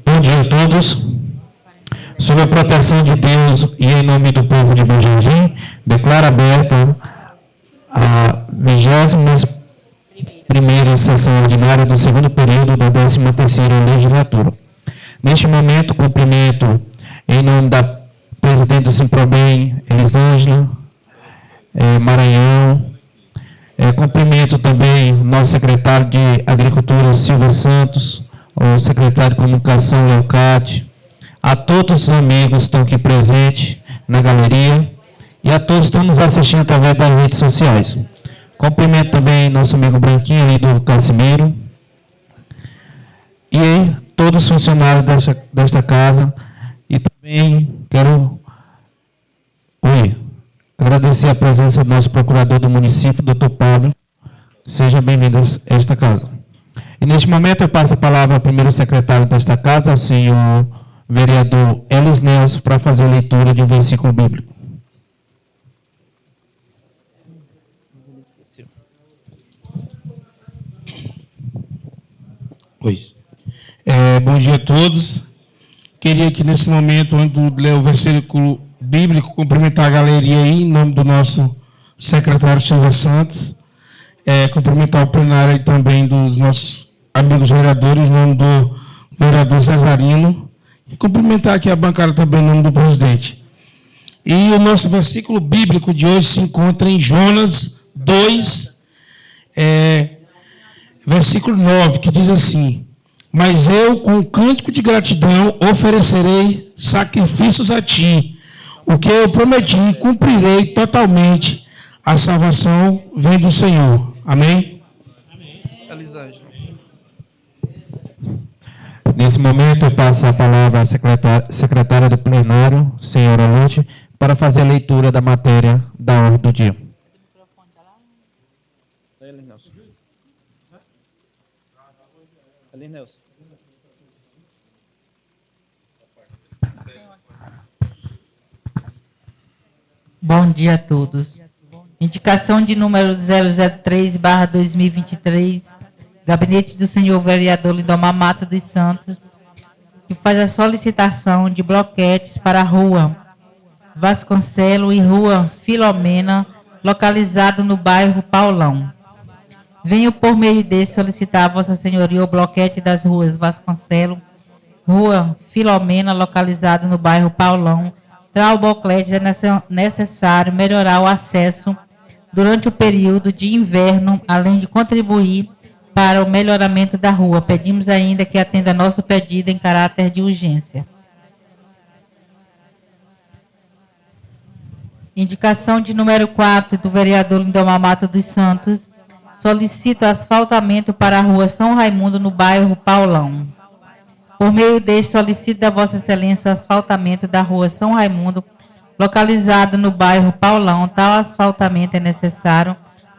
Bom dia a todos. Sob a proteção de Deus e em nome do povo de Bom Jardim, declaro aberta a 21ª sessão ordinária do segundo período da 13ª legislatura. Neste momento, cumprimento em nome da presidente do Simprobem, Elisângela Maranhão, cumprimento também nosso secretário de Agricultura, Silvio Santos, o secretário de Comunicação, Leocate, a todos os amigos que estão aqui presentes na galeria e a todos que estão nos assistindo através das redes sociais. Cumprimento também nosso amigo Branquinho ali do Casimiro e todos os funcionários desta casa, e também quero agradecer a presença do nosso procurador do município, doutor Pablo. Seja bem-vindo a esta casa. E neste momento eu passo a palavra ao primeiro secretário desta casa, ao senhor vereador Elis Nelson, para fazer a leitura de um versículo bíblico. Bom dia a todos. Queria que nesse momento, antes de ler o versículo bíblico, cumprimentar a galeria aí, em nome do nosso secretário Silvio Santos, cumprimentar o plenário aí também dos nossos amigos vereadores, em nome do vereador Cesarino, e cumprimentar aqui a bancada também em nome do presidente. E o nosso versículo bíblico de hoje se encontra em Jonas 2, versículo 9, que diz assim: mas eu, com um cântico de gratidão, oferecerei sacrifícios a ti. O que eu prometi, cumprirei totalmente. A salvação vem do Senhor. Amém? Amém. Elisângela. Nesse momento, eu passo a palavra à secretária do plenário, senhora Lute, para fazer a leitura da matéria da ordem do dia. Bom dia a todos. Indicação de número 003/2023, Gabinete do senhor vereador Lindomar Mato dos Santos, que faz a solicitação de bloquetes para a rua Vasconcelo e rua Filomena, localizado no bairro Paulão. Venho por meio desse solicitar a Vossa Senhoria o bloquete das ruas Vasconcelo, rua Filomena, localizado no bairro Paulão. Para o bloquete é necessário melhorar o acesso durante o período de inverno, além de contribuir para o melhoramento da rua. Pedimos ainda que atenda nosso pedido em caráter de urgência. Indicação de número 4 do vereador Lindomar Mato dos Santos. Solicita asfaltamento para a rua São Raimundo, no bairro Paulão. Por meio deste, solicito da Vossa Excelência o asfaltamento da rua São Raimundo, localizado no bairro Paulão. Tal asfaltamento é necessário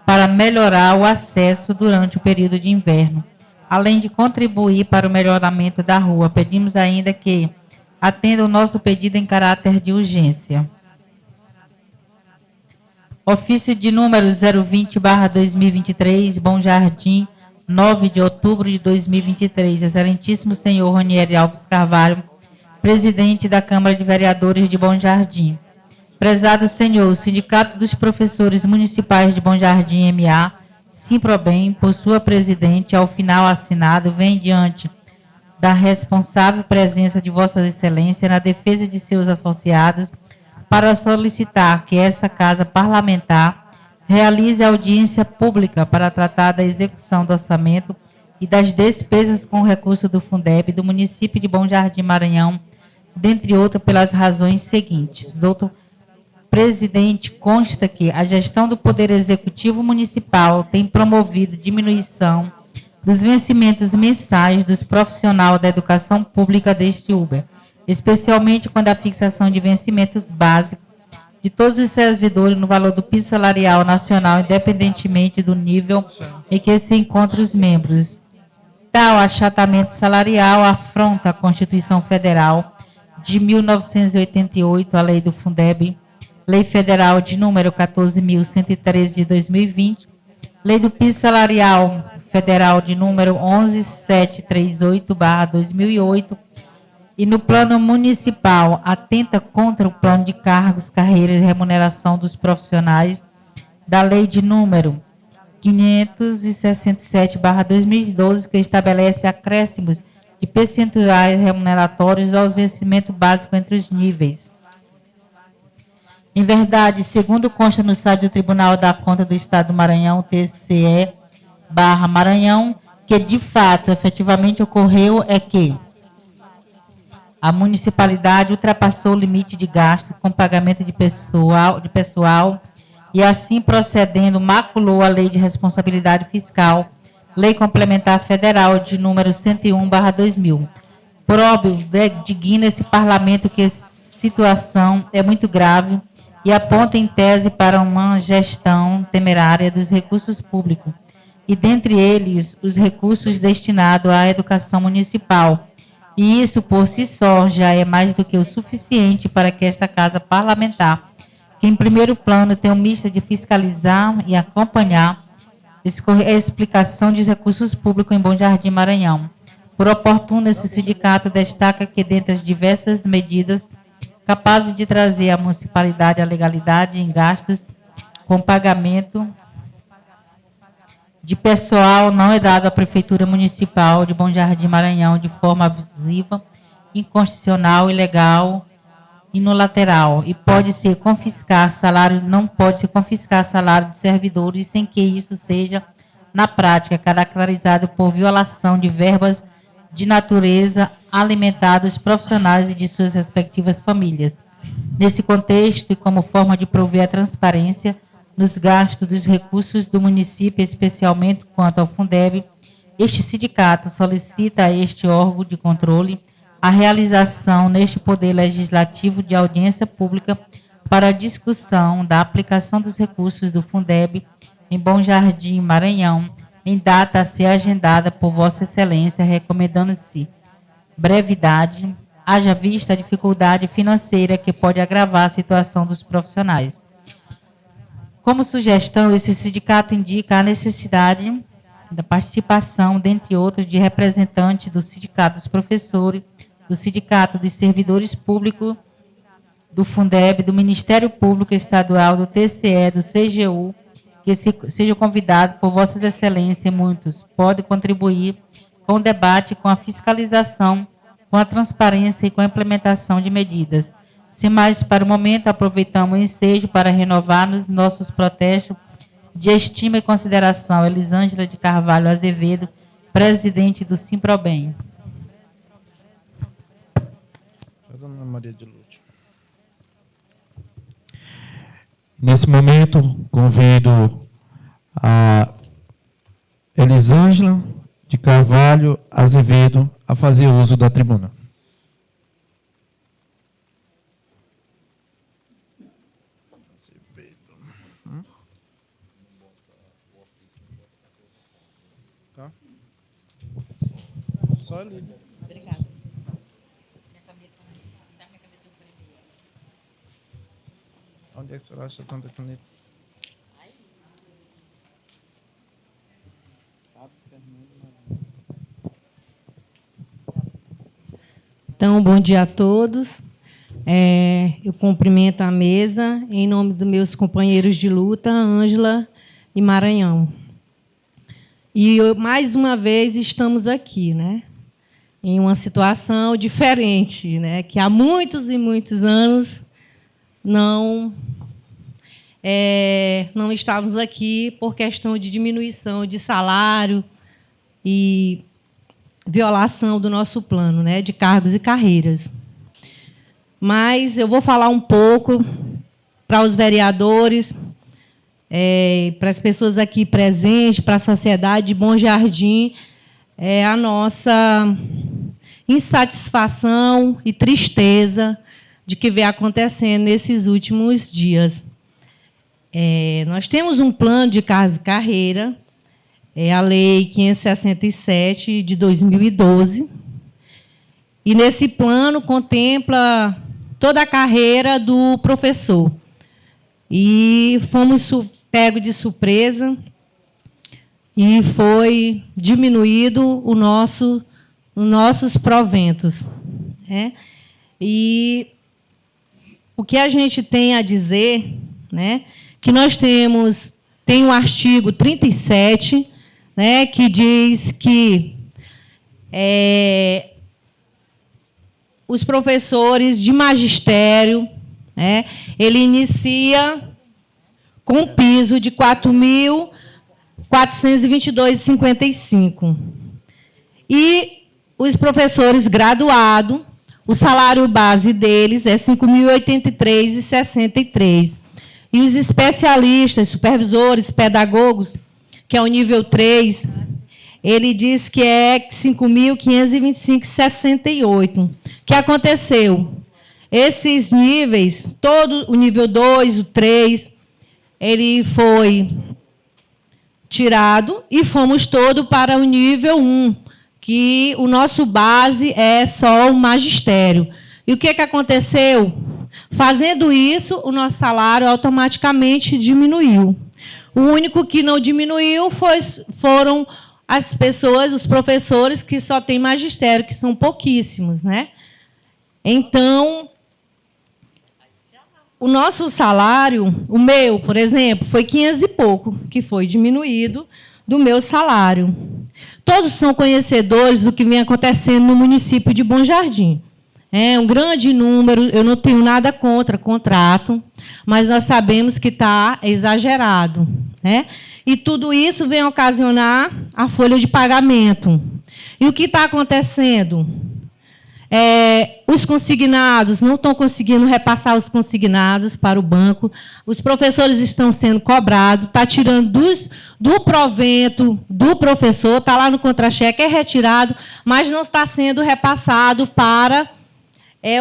para melhorar o acesso durante o período de inverno, além de contribuir para o melhoramento da rua. Pedimos ainda que atenda o nosso pedido em caráter de urgência. Ofício de número 020/2023, Bom Jardim, 9 de outubro de 2023. Excelentíssimo senhor Ronieri Alves Carvalho, presidente da Câmara de Vereadores de Bom Jardim. Prezado senhor, o Sindicato dos Professores Municipais de Bom Jardim, MA, Simprobem, por sua presidente, ao final assinado, vem diante da responsável presença de Vossa Excelência na defesa de seus associados para solicitar que essa Casa Parlamentar realize audiência pública para tratar da execução do orçamento e das despesas com recurso do Fundeb do município de Bom Jardim, Maranhão, dentre outras, pelas razões seguintes. Doutor presidente, consta que a gestão do Poder Executivo Municipal tem promovido diminuição dos vencimentos mensais dos profissionais da educação pública deste Uber, especialmente quando a fixação de vencimentos básicos de todos os servidores no valor do piso salarial nacional, independentemente do nível em que se encontram os membros. Tal achatamento salarial afronta a Constituição Federal de 1988, a Lei do Fundeb, Lei Federal de número 14.113 de 2020, Lei do piso salarial federal de número 11738/2008 e no plano municipal atenta contra o plano de cargos, carreiras e remuneração dos profissionais da lei de número 567/2012, que estabelece acréscimos de percentuais remuneratórios aos vencimentos básicos entre os níveis. Em verdade, segundo consta no site do Tribunal da Conta do Estado do Maranhão, TCE/Maranhão, que de fato, efetivamente ocorreu é que a municipalidade ultrapassou o limite de gasto com pagamento de pessoal e, assim procedendo, maculou a Lei de Responsabilidade Fiscal, Lei Complementar Federal de número 101/2000. Próprio digna esse parlamento que a situação é muito grave e aponta em tese para uma gestão temerária dos recursos públicos, e dentre eles os recursos destinados à educação municipal. E isso, por si só, já é mais do que o suficiente para que esta Casa Parlamentar, que em primeiro plano tem o misto de fiscalizar e acompanhar a explicação dos recursos públicos em Bom Jardim, Maranhão. Por oportuno, esse sindicato destaca que, dentre as diversas medidas capazes de trazer à municipalidade a legalidade em gastos com pagamento de pessoal, não é dado à Prefeitura Municipal de Bom Jardim, Maranhão, de forma abusiva, inconstitucional, ilegal e unilateral, e pode ser confiscar salário, não pode se confiscar salário de servidores sem que isso seja, na prática, caracterizado por violação de verbas de natureza alimentar dos profissionais e de suas respectivas famílias. Nesse contexto, e como forma de prover a transparência nos gastos dos recursos do município, especialmente quanto ao Fundeb, este sindicato solicita a este órgão de controle a realização neste Poder Legislativo de audiência pública para a discussão da aplicação dos recursos do Fundeb em Bom Jardim, Maranhão, em data a ser agendada por Vossa Excelência, recomendando-se brevidade, haja vista a dificuldade financeira que pode agravar a situação dos profissionais. Como sugestão, esse sindicato indica a necessidade da participação, dentre outros, de representantes do Sindicato dos Professores, do Sindicato dos Servidores Públicos, do Fundeb, do Ministério Público Estadual, do TCE, do CGU, que sejam convidados por Vossas Excelências, muitos, podem contribuir com o debate, com a fiscalização, com a transparência e com a implementação de medidas. Sem mais, para o momento, aproveitamos o ensejo para renovar nos nossos protestos de estima e consideração. Elisângela de Carvalho Azevedo, presidente do Simprobem. Dona Maria de Lúcia. Nesse momento, convido a Elisângela de Carvalho Azevedo a fazer uso da tribuna. Tá? Só ali. Obrigada. Onde é que você acha tanta caneta? Então, bom dia a todos. Eu cumprimento a mesa em nome dos meus companheiros de luta, Ângela e Maranhão. E mais uma vez estamos aqui, né, em uma situação diferente, né, que há muitos e muitos anos não estávamos aqui por questão de diminuição de salário e violação do nosso plano, né, de cargos e carreiras. Mas eu vou falar um pouco para os vereadores, para as pessoas aqui presentes, para a sociedade de Bom Jardim, a nossa insatisfação e tristeza de que vem acontecendo nesses últimos dias. Nós temos um plano de cargos e carreira, a Lei 567, de 2012, e nesse plano contempla toda a carreira do professor. E fomos pegos de surpresa e foi diminuído os nossos proventos. Né? E o que a gente tem a dizer, né, que nós tem o artigo 37, né, que diz que os professores de magistério, né, ele inicia com piso de R$ 4.422,55. E os professores graduados, o salário base deles é R$ 5.083,63. E os especialistas, supervisores, pedagogos, que é o nível 3, ele diz que é R$ 5.525,68. O que aconteceu? Esses níveis, todo o nível 2, o 3, ele foi tirado e fomos todos para o nível 1, que o nosso base é só o magistério. E o que aconteceu? Fazendo isso, o nosso salário automaticamente diminuiu. O único que não diminuiu foram as pessoas, os professores que só têm magistério, que são pouquíssimos, né? Então, o nosso salário, o meu, por exemplo, foi 500 e pouco, que foi diminuído do meu salário. Todos são conhecedores do que vem acontecendo no município de Bom Jardim. É um grande número, eu não tenho nada contra contrato, mas nós sabemos que está exagerado. Né? E tudo isso vem ocasionar a folha de pagamento. E o que está acontecendo? Os consignados não estão conseguindo repassar os consignados para o banco, os professores estão sendo cobrados, está tirando do provento do professor, está lá no contra-cheque, é retirado, mas não está sendo repassado para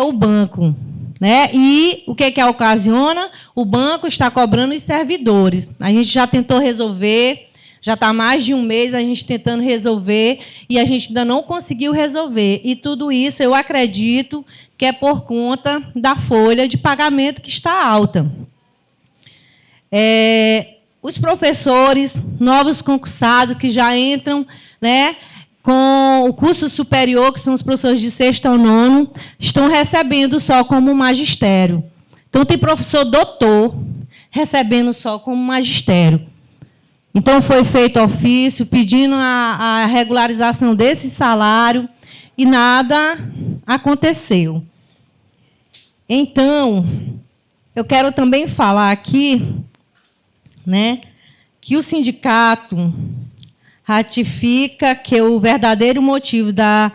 o banco. Né? E o que ocasiona? O banco está cobrando os servidores. A gente já tentou resolver, já está mais de um mês a gente tentando resolver e a gente ainda não conseguiu resolver. E tudo isso eu acredito que é por conta da folha de pagamento que está alta. Os professores, novos concursados que já entram, né, com o curso superior, que são os professores de 6º ao 9º, estão recebendo só como magistério. Então, tem professor doutor recebendo só como magistério. Então, foi feito ofício pedindo a regularização desse salário e nada aconteceu. Então, eu quero também falar aqui, né, que o sindicato ratifica que o verdadeiro motivo da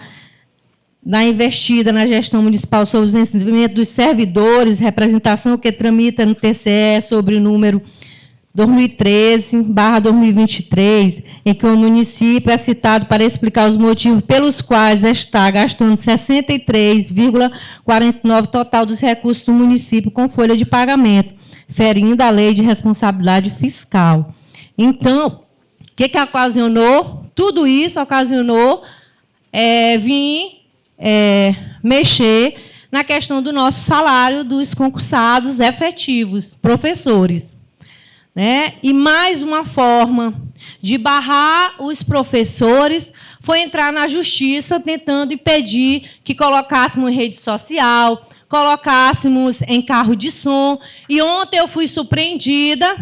investida na gestão municipal sobre o vencimento dos servidores, representação que tramita no TCE sobre o número 2013/2023, em que o município é citado para explicar os motivos pelos quais está gastando 63,49% total dos recursos do município com folha de pagamento, ferindo a lei de responsabilidade fiscal. Então, o que ocasionou? Tudo isso ocasionou mexer na questão do nosso salário dos concursados efetivos, professores. Né? E mais uma forma de barrar os professores foi entrar na justiça tentando impedir que colocássemos em rede social, colocássemos em carro de som. E ontem eu fui surpreendida,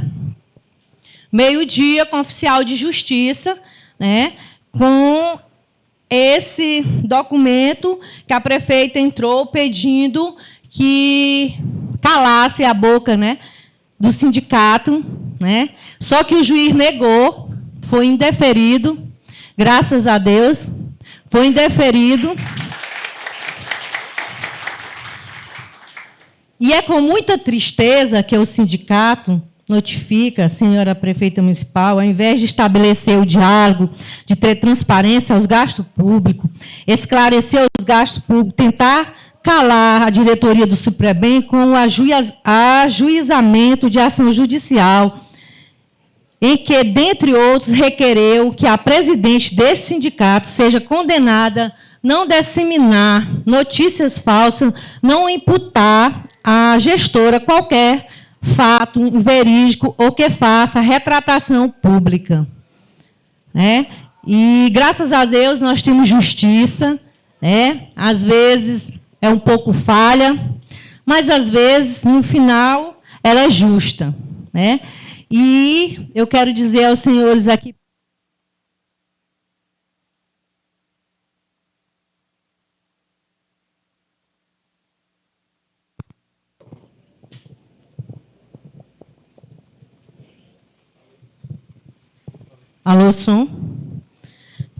meio-dia, com o oficial de justiça, né, com esse documento que a prefeita entrou pedindo que calasse a boca, né, do sindicato, né? Só que o juiz negou, foi indeferido, graças a Deus, foi indeferido. E é com muita tristeza que o sindicato notifica a senhora prefeita municipal, ao invés de estabelecer o diálogo, de ter transparência aos gastos públicos, esclarecer os gastos públicos, tentar calar a diretoria do Suprabem com o ajuizamento de ação judicial, em que, dentre outros, requereu que a presidente deste sindicato seja condenada a não disseminar notícias falsas, não imputar à gestora qualquer fato inverídico ou que faça retratação pública. né? E, graças a Deus, nós temos justiça, né? Às vezes é um pouco falha, mas, às vezes, no final, ela é justa, né? E eu quero dizer aos senhores aqui, alô, som,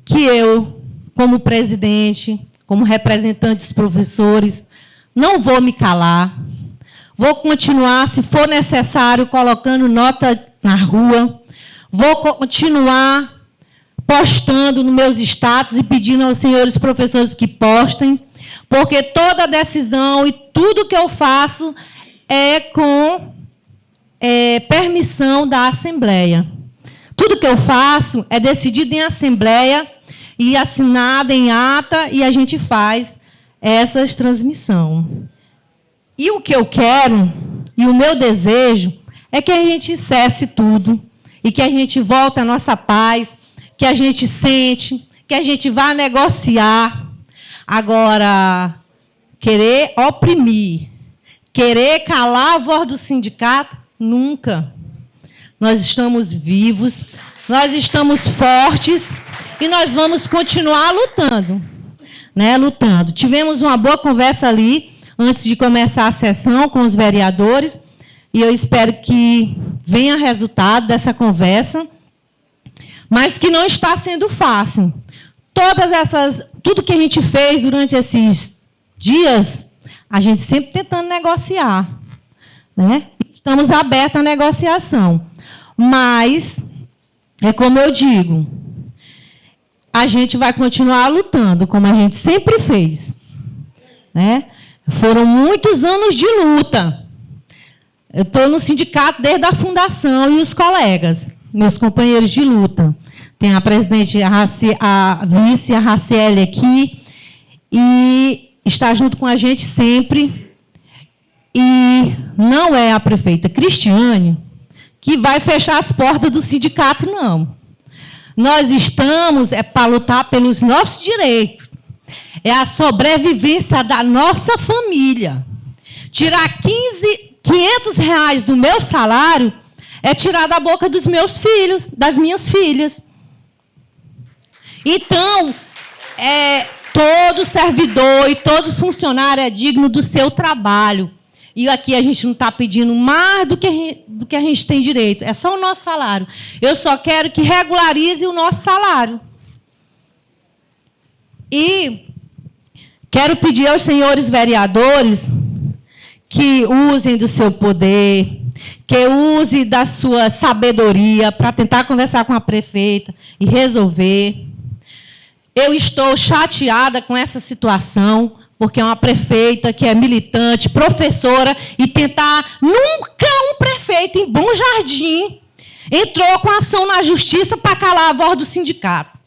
que eu, como presidente, como representante dos professores, não vou me calar, vou continuar, se for necessário, colocando nota na rua, vou continuar postando nos meus status e pedindo aos senhores professores que postem, porque toda decisão e tudo que eu faço é com permissão da Assembleia. Tudo que eu faço é decidido em Assembleia e assinado em ata, e a gente faz essas transmissões. E o que eu quero, e o meu desejo, é que a gente cesse tudo, e que a gente volte à nossa paz, que a gente sente, que a gente vá negociar. Agora, querer oprimir, querer calar a voz do sindicato, nunca. Nós estamos vivos, nós estamos fortes e nós vamos continuar lutando, né? Lutando. Tivemos uma boa conversa ali, antes de começar a sessão com os vereadores, e eu espero que venha resultado dessa conversa, mas que não está sendo fácil. Tudo que a gente fez durante esses dias, a gente sempre tentando negociar, né? Estamos abertos à negociação. Mas, é como eu digo, a gente vai continuar lutando, como a gente sempre fez, né? Foram muitos anos de luta. Eu estou no sindicato desde a fundação, e os colegas, meus companheiros de luta. Tem a presidente, a vice, a Raciele aqui, e está junto com a gente sempre. E não é a prefeita Cristiane que vai fechar as portas do sindicato, não. Nós estamos para lutar pelos nossos direitos. É a sobrevivência da nossa família. Tirar R$500 do meu salário é tirar da boca dos meus filhos, das minhas filhas. Então, todo servidor e todo funcionário é digno do seu trabalho. E aqui a gente não está pedindo mais do que a gente tem direito. É só o nosso salário. Eu só quero que regularize o nosso salário. E quero pedir aos senhores vereadores que usem do seu poder, que use da sua sabedoria para tentar conversar com a prefeita e resolver. Eu estou chateada com essa situação, porque é uma prefeita que é militante, professora, e tentar... Nunca um prefeito em Bom Jardim entrou com ação na justiça para calar a voz do sindicato.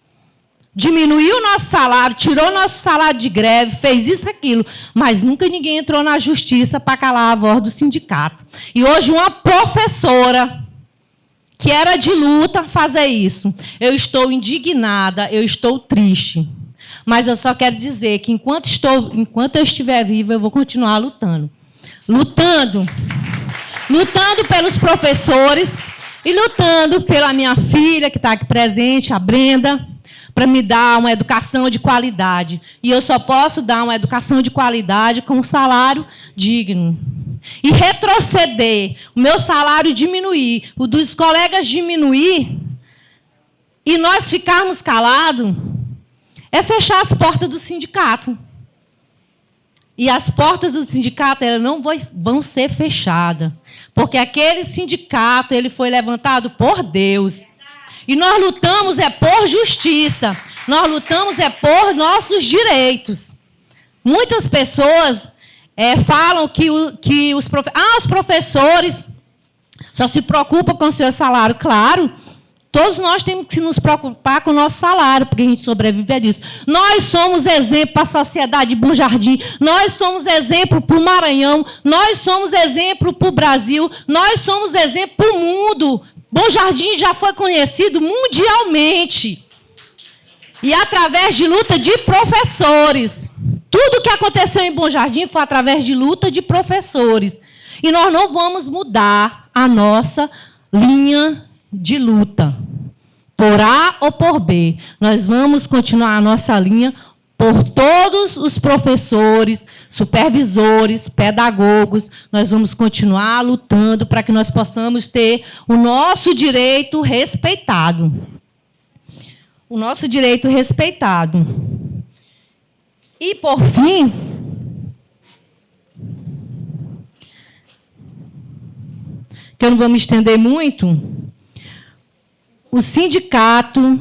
Diminuiu o nosso salário, tirou o nosso salário de greve, fez isso, aquilo, mas nunca ninguém entrou na justiça para calar a voz do sindicato. E hoje uma professora que era de luta fazer isso. Eu estou indignada, eu estou triste. Mas eu só quero dizer que enquanto eu estiver viva, eu vou continuar lutando. Lutando pelos professores e lutando pela minha filha, que está aqui presente, a Brenda, para me dar uma educação de qualidade. E eu só posso dar uma educação de qualidade com um salário digno. E retroceder, o meu salário diminuir, o dos colegas diminuir, e nós ficarmos calados, é fechar as portas do sindicato. E as portas do sindicato elas não vão ser fechadas, porque aquele sindicato ele foi levantado por Deus. E nós lutamos por justiça, nós lutamos por nossos direitos. Muitas pessoas falam que os professores só se preocupam com o seu salário. Claro, todos nós temos que nos preocupar com o nosso salário, porque a gente sobrevive disso. Nós somos exemplo para a sociedade de Bom Jardim, nós somos exemplo para o Maranhão, nós somos exemplo para o Brasil, nós somos exemplo para o mundo. Bom Jardim já foi conhecido mundialmente. E através de luta de professores. Tudo que aconteceu em Bom Jardim foi através de luta de professores. E nós não vamos mudar a nossa linha de luta, por A ou por B. Nós vamos continuar a nossa linha por todos os professores, supervisores, pedagogos. Nós vamos continuar lutando para que nós possamos ter o nosso direito respeitado. O nosso direito respeitado. E, por fim, que eu não vou me estender muito, o sindicato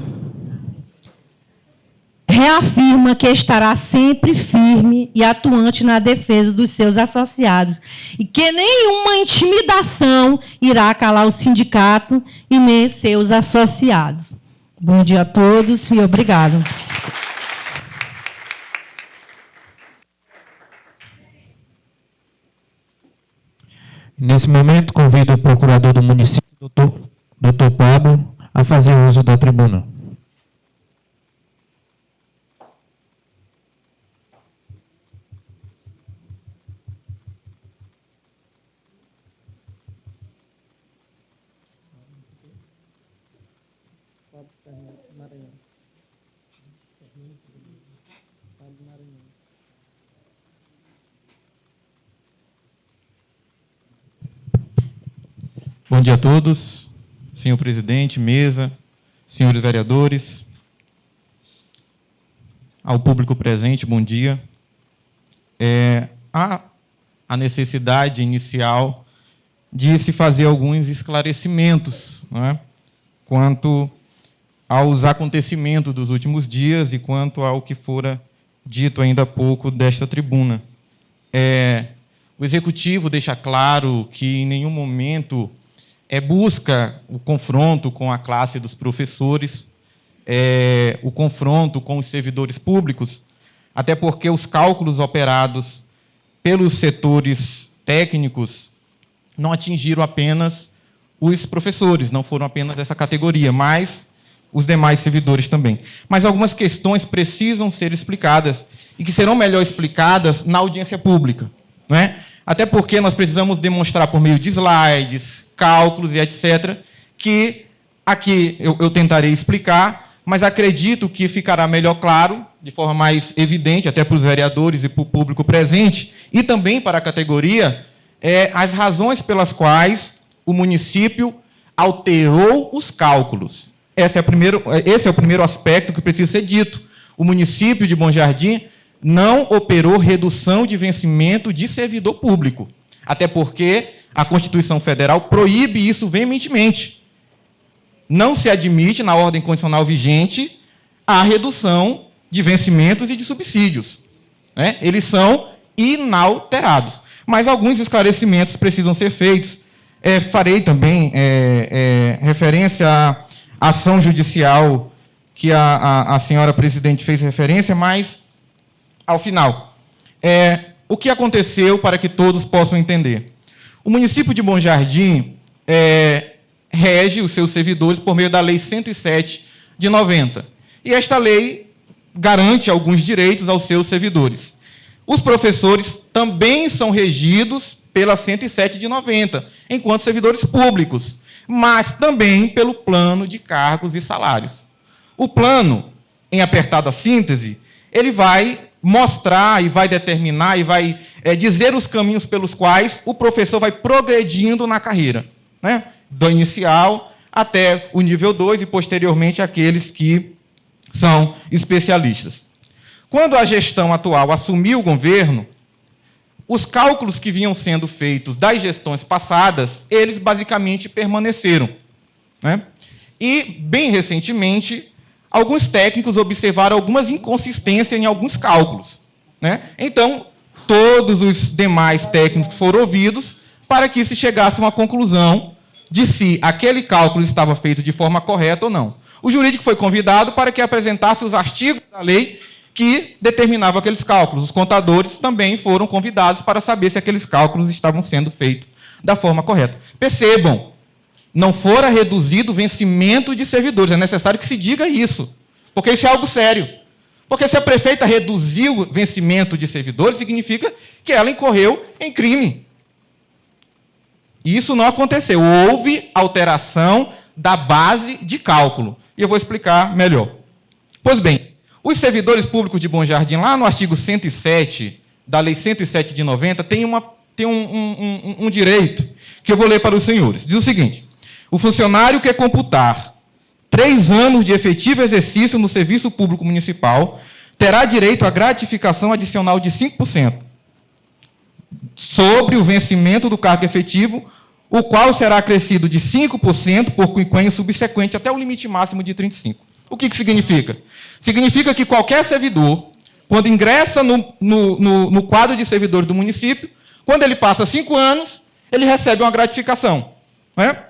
reafirma que estará sempre firme e atuante na defesa dos seus associados e que nenhuma intimidação irá calar o sindicato e nem seus associados. Bom dia a todos e obrigado. Nesse momento, convido o procurador do município, doutor Pablo, a fazer uso da tribuna. Bom dia a todos, senhor presidente, mesa, senhores vereadores, ao público presente, bom dia. Há a necessidade inicial de se fazer alguns esclarecimentos, não é? Quanto aos acontecimentos dos últimos dias e quanto ao que fora dito ainda há pouco desta tribuna. O Executivo deixa claro que em nenhum momento busca o confronto com a classe dos professores, o confronto com os servidores públicos, até porque os cálculos operados pelos setores técnicos não atingiram apenas os professores, não foram apenas essa categoria, mas os demais servidores também. Mas algumas questões precisam ser explicadas e que serão melhor explicadas na audiência pública, não é? Até porque nós precisamos demonstrar por meio de slides, cálculos e etc., que aqui eu tentarei explicar, mas acredito que ficará melhor claro, de forma mais evidente, até para os vereadores e para o público presente, e também para a categoria, as razões pelas quais o município alterou os cálculos. Esse é o primeiro aspecto que precisa ser dito. O município de Bom Jardim não operou redução de vencimento de servidor público, até porque a Constituição Federal proíbe isso veementemente. Não se admite, na ordem constitucional vigente, a redução de vencimentos e de subsídios, né? Eles são inalterados. Mas alguns esclarecimentos precisam ser feitos. Farei também referência à ação judicial que a senhora presidente fez referência, mas, ao final, o que aconteceu para que todos possam entender? O município de Bom Jardim rege os seus servidores por meio da Lei 107 de 90. E esta lei garante alguns direitos aos seus servidores. Os professores também são regidos pela 107 de 90, enquanto servidores públicos, mas também pelo plano de cargos e salários. O plano, em apertada síntese, ele vai mostrar e vai determinar e vai dizer os caminhos pelos quais o professor vai progredindo na carreira, né? Do inicial até o nível 2 e, posteriormente, aqueles que são especialistas. Quando a gestão atual assumiu o governo, os cálculos que vinham sendo feitos das gestões passadas, eles basicamente permaneceram, né? E, bem recentemente, alguns técnicos observaram algumas inconsistências em alguns cálculos, né? Então, todos os demais técnicos foram ouvidos para que se chegasse a uma conclusão de se aquele cálculo estava feito de forma correta ou não. O jurídico foi convidado para que apresentasse os artigos da lei que determinavam aqueles cálculos. Os contadores também foram convidados para saber se aqueles cálculos estavam sendo feitos da forma correta. Percebam, não fora reduzido o vencimento de servidores. É necessário que se diga isso, porque isso é algo sério. Porque se a prefeita reduziu o vencimento de servidores, significa que ela incorreu em crime. E isso não aconteceu. Houve alteração da base de cálculo. E eu vou explicar melhor. Pois bem, os servidores públicos de Bom Jardim, lá no artigo 107 da Lei 107 de 90, tem um direito que eu vou ler para os senhores. Diz o seguinte: o funcionário que computar 3 anos de efetivo exercício no serviço público municipal terá direito à gratificação adicional de 5% sobre o vencimento do cargo efetivo, o qual será acrescido de 5% por quinquênio subsequente até o limite máximo de 35%. O que significa? Significa que qualquer servidor, quando ingressa no quadro de servidores do município, quando ele passa 5 anos, ele recebe uma gratificação, né?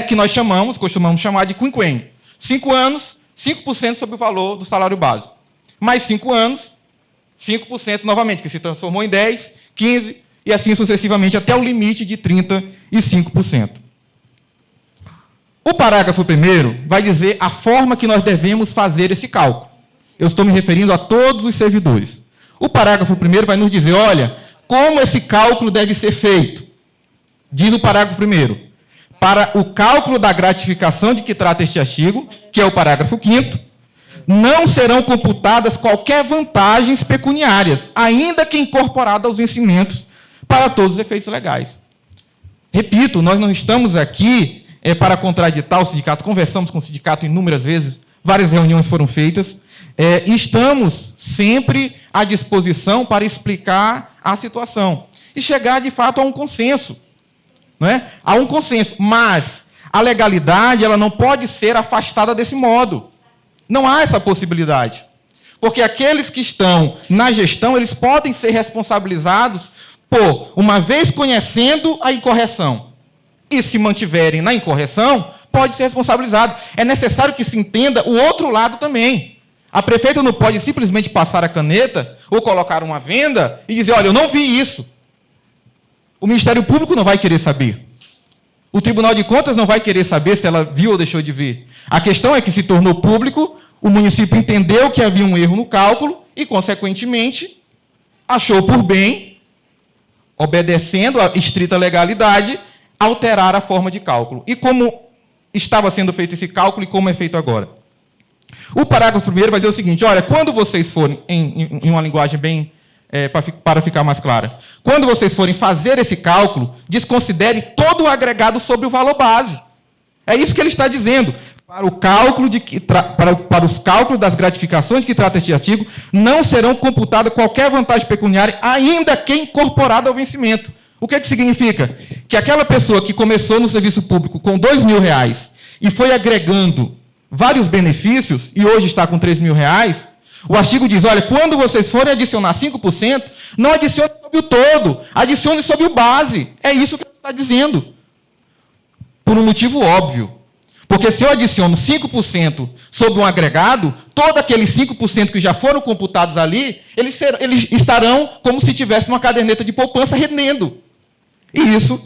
Que nós costumamos chamar de quinquênio. 5 anos, 5% sobre o valor do salário base. Mais 5 anos, 5% novamente, que se transformou em 10, 15, e assim sucessivamente, até o limite de 35%. O parágrafo 1º vai dizer a forma que nós devemos fazer esse cálculo. Eu estou me referindo a todos os servidores. O parágrafo 1º vai nos dizer, olha, como esse cálculo deve ser feito. Diz o parágrafo 1º. Para o cálculo da gratificação de que trata este artigo, que é o parágrafo 5º, não serão computadas qualquer vantagens pecuniárias, ainda que incorporada aos vencimentos para todos os efeitos legais. Repito, nós não estamos aqui para contraditar o sindicato, conversamos com o sindicato inúmeras vezes, várias reuniões foram feitas, estamos sempre à disposição para explicar a situação e chegar, de fato, a um consenso. Não é? Há um consenso, mas a legalidade ela não pode ser afastada desse modo. Não há essa possibilidade. Porque aqueles que estão na gestão, eles podem ser responsabilizados por, uma vez conhecendo a incorreção, e se mantiverem na incorreção, pode ser responsabilizado. É necessário que se entenda o outro lado também. A prefeita não pode simplesmente passar a caneta ou colocar uma venda e dizer, olha, eu não vi isso. O Ministério Público não vai querer saber. O Tribunal de Contas não vai querer saber se ela viu ou deixou de ver. A questão é que se tornou público, o município entendeu que havia um erro no cálculo e, consequentemente, achou por bem, obedecendo à estrita legalidade, alterar a forma de cálculo. E como estava sendo feito esse cálculo e como é feito agora? O parágrafo 1º vai dizer o seguinte, olha, quando vocês forem, em uma linguagem bem... para ficar mais clara. Quando vocês forem fazer esse cálculo, desconsidere todo o agregado sobre o valor base. É isso que ele está dizendo. Para os cálculos das gratificações de que trata este artigo, não serão computadas qualquer vantagem pecuniária, ainda que incorporada ao vencimento. O que significa? Que aquela pessoa que começou no serviço público com R$2.000 e foi agregando vários benefícios, e hoje está com R$3.000, o artigo diz, olha, quando vocês forem adicionar 5%, não adicione sobre o todo, adicione sobre o base. É isso que ele está dizendo. Por um motivo óbvio. Porque se eu adiciono 5% sobre um agregado, todos aqueles 5% que já foram computados ali, eles estarão como se tivesse uma caderneta de poupança rendendo. E isso,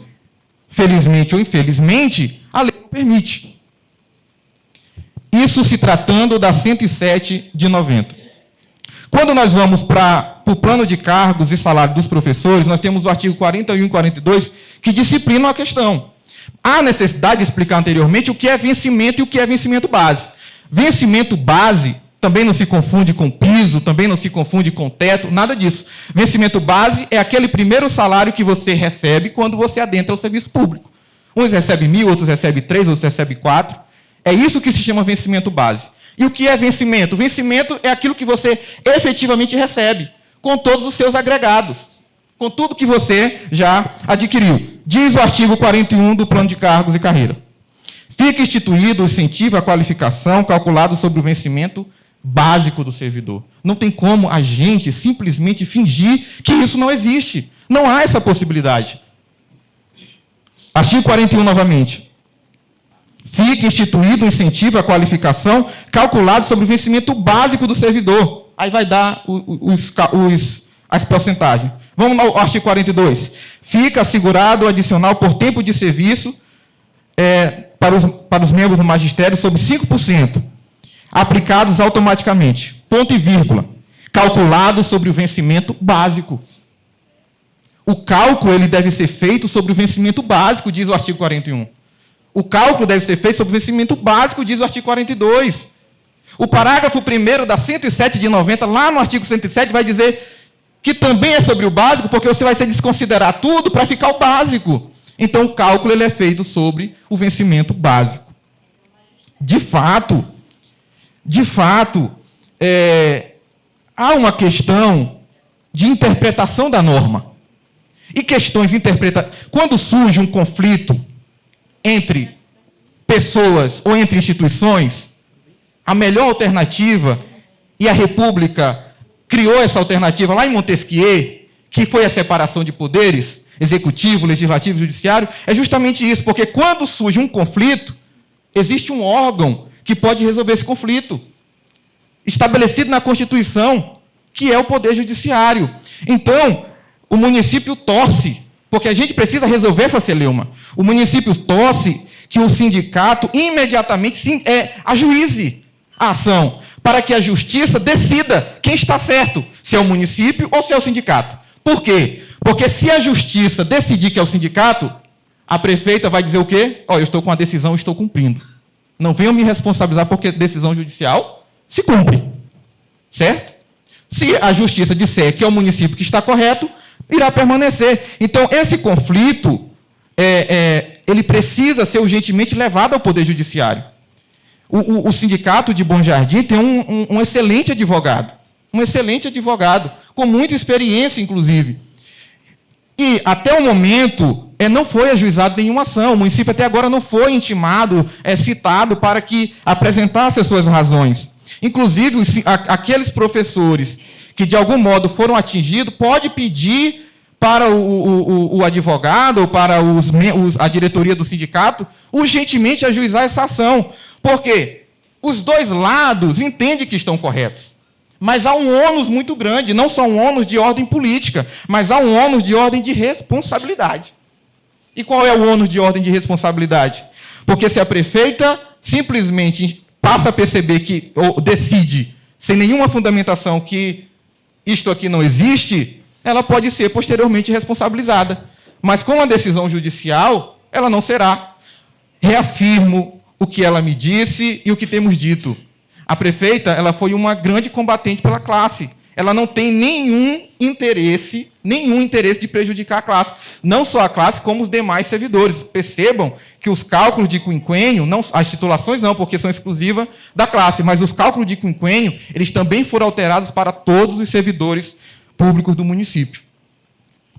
felizmente ou infelizmente, a lei não permite. Isso se tratando da 107 de 90. Quando nós vamos para o plano de cargos e salário dos professores, nós temos o artigo 41 e 42, que disciplinam a questão. Há necessidade de explicar anteriormente o que é vencimento e o que é vencimento base. Vencimento base também não se confunde com piso, também não se confunde com teto, nada disso. Vencimento base é aquele primeiro salário que você recebe quando você adentra o serviço público. Uns recebem 1.000, outros recebem 3, outros recebem 4. É isso que se chama vencimento base. E o que é vencimento? Vencimento é aquilo que você efetivamente recebe, com todos os seus agregados, com tudo que você já adquiriu. Diz o artigo 41 do Plano de Cargos e Carreira. Fica instituído o incentivo à qualificação calculado sobre o vencimento básico do servidor. Não tem como a gente simplesmente fingir que isso não existe. Não há essa possibilidade. Artigo 41, novamente. Fica instituído um incentivo à qualificação calculado sobre o vencimento básico do servidor. Aí vai dar as porcentagens. Vamos ao artigo 42. Fica assegurado o adicional por tempo de serviço para os membros do magistério sobre 5%, aplicados automaticamente, ponto e vírgula, calculado sobre o vencimento básico. O cálculo ele deve ser feito sobre o vencimento básico, diz o artigo 41. O cálculo deve ser feito sobre o vencimento básico, diz o artigo 42. O parágrafo 1º da 107 de 90, lá no artigo 107, vai dizer que também é sobre o básico, porque você vai se desconsiderar tudo para ficar o básico. Então, o cálculo ele é feito sobre o vencimento básico. De fato, há uma questão de interpretação da norma. E questões interpretativas. Quando surge um conflito entre pessoas ou entre instituições, a melhor alternativa, e a República criou essa alternativa lá em Montesquieu, que foi a separação de poderes, executivo, legislativo e judiciário, é justamente isso, porque quando surge um conflito, existe um órgão que pode resolver esse conflito, estabelecido na Constituição, que é o Poder Judiciário. Então, o município torce, porque a gente precisa resolver essa celeuma. O município torce que o sindicato imediatamente ajuize a ação, para que a justiça decida quem está certo, se é o município ou se é o sindicato. Por quê? Porque se a justiça decidir que é o sindicato, a prefeita vai dizer o quê? Eu estou com a decisão, estou cumprindo. Não venham me responsabilizar porque decisão judicial se cumpre. Certo? Se a justiça disser que é o município que está correto, irá permanecer. Então, esse conflito, ele precisa ser urgentemente levado ao Poder Judiciário. O sindicato de Bom Jardim tem um excelente advogado. Um excelente advogado, com muita experiência, inclusive. E, até o momento, não foi ajuizado nenhuma ação. O município, até agora, não foi intimado, citado para que apresentasse as suas razões. Inclusive, aqueles professores que, de algum modo, foram atingidos, pode pedir para o advogado ou para a diretoria do sindicato urgentemente ajuizar essa ação. Por quê? Os dois lados entendem que estão corretos. Mas há um ônus muito grande, não só um ônus de ordem política, mas há um ônus de ordem de responsabilidade. E qual é o ônus de ordem de responsabilidade? Porque se a prefeita simplesmente passa a perceber ou decide, sem nenhuma fundamentação, que isto aqui não existe, ela pode ser posteriormente responsabilizada. Mas com a decisão judicial, ela não será. Reafirmo o que ela me disse e o que temos dito. A prefeita, ela foi uma grande combatente pela classe. Ela não tem nenhum interesse de prejudicar a classe. Não só a classe, como os demais servidores. Percebam que os cálculos de quinquênio, as titulações não, porque são exclusivas da classe, mas os cálculos de quinquênio, eles também foram alterados para todos os servidores públicos do município.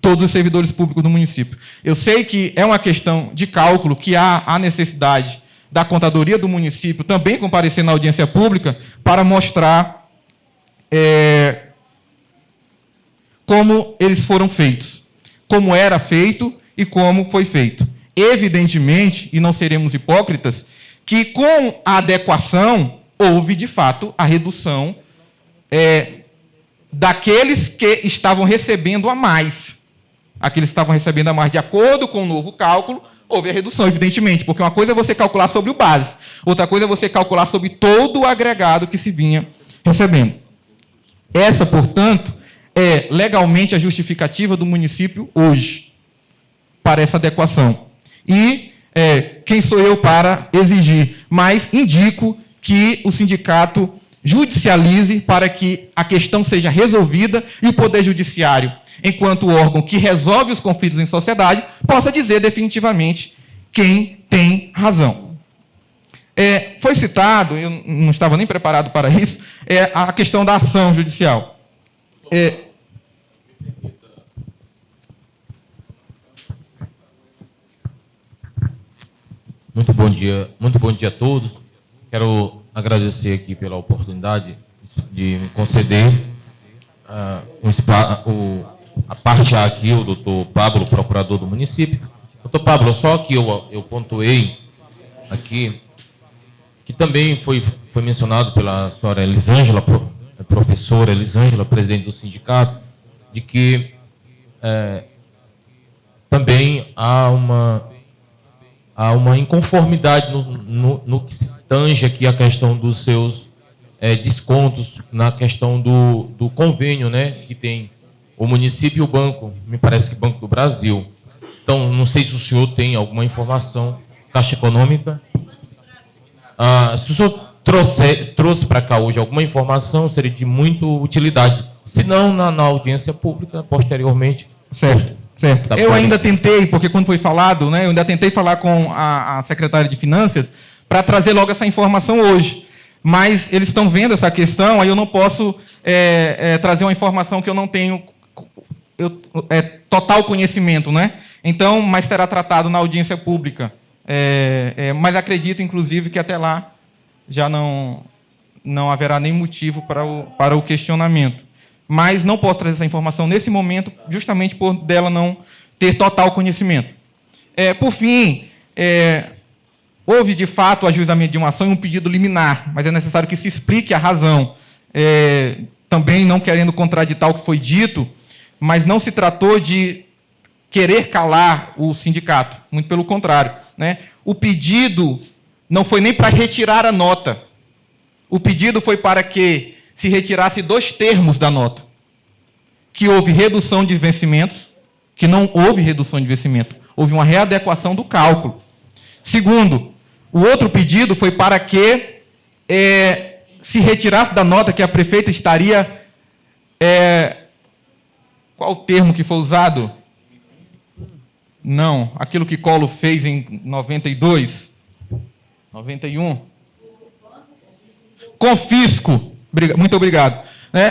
Todos os servidores públicos do município. Eu sei que é uma questão de cálculo, que há necessidade da contadoria do município também comparecer na audiência pública para mostrar como eles foram feitos, como era feito e como foi feito. Evidentemente, e não seremos hipócritas, que com a adequação houve, de fato, a redução daqueles que estavam recebendo a mais. Aqueles que estavam recebendo a mais de acordo com o novo cálculo, houve a redução, evidentemente, porque uma coisa é você calcular sobre o base, outra coisa é você calcular sobre todo o agregado que se vinha recebendo. Essa, portanto, é legalmente a justificativa do município hoje para essa adequação. E quem sou eu para exigir? Mas indico que o sindicato judicialize para que a questão seja resolvida e o Poder Judiciário, enquanto órgão que resolve os conflitos em sociedade, possa dizer definitivamente quem tem razão. Foi citado, eu não estava nem preparado para isso, a questão da ação judicial. Muito bom dia a todos. Quero agradecer aqui pela oportunidade de me conceder a parte A aqui, o doutor Pablo, procurador do município. Doutor Pablo, só que eu pontuei aqui, que também foi mencionado pela senhora Elisângela, professora Elisângela, presidente do sindicato, de que também há uma inconformidade no que se tange aqui a questão dos seus descontos na questão do convênio, né, que tem o município e o banco, me parece que Banco do Brasil. Então, não sei se o senhor tem alguma informação, Caixa Econômica. Se o senhor trouxe para cá hoje alguma informação, seria de muita utilidade. Se não, na audiência pública, posteriormente. Certo. Eu ainda tentei, porque quando foi falado, né, eu ainda tentei falar com a secretária de Finanças para trazer logo essa informação hoje. Mas eles estão vendo essa questão, aí eu não posso trazer uma informação que eu não tenho total conhecimento, né? Então, mas será tratado na audiência pública. Mas acredito, inclusive, que até lá já não haverá nem motivo para o questionamento. Mas não posso trazer essa informação nesse momento, justamente por dela não ter total conhecimento. Por fim, houve, de fato, o ajuizamento de uma ação e um pedido liminar, mas é necessário que se explique a razão. Também não querendo contraditar o que foi dito, mas não se tratou de querer calar o sindicato, muito pelo contrário, né? O pedido não foi nem para retirar a nota. O pedido foi para que se retirasse 2 termos da nota. Que houve redução de vencimentos, que não houve redução de vencimento, houve uma readequação do cálculo. Segundo, o outro pedido foi para que se retirasse da nota que a prefeita estaria... qual o termo que foi usado? Não, aquilo que Collor fez em 92, 91. Confisco. Muito obrigado.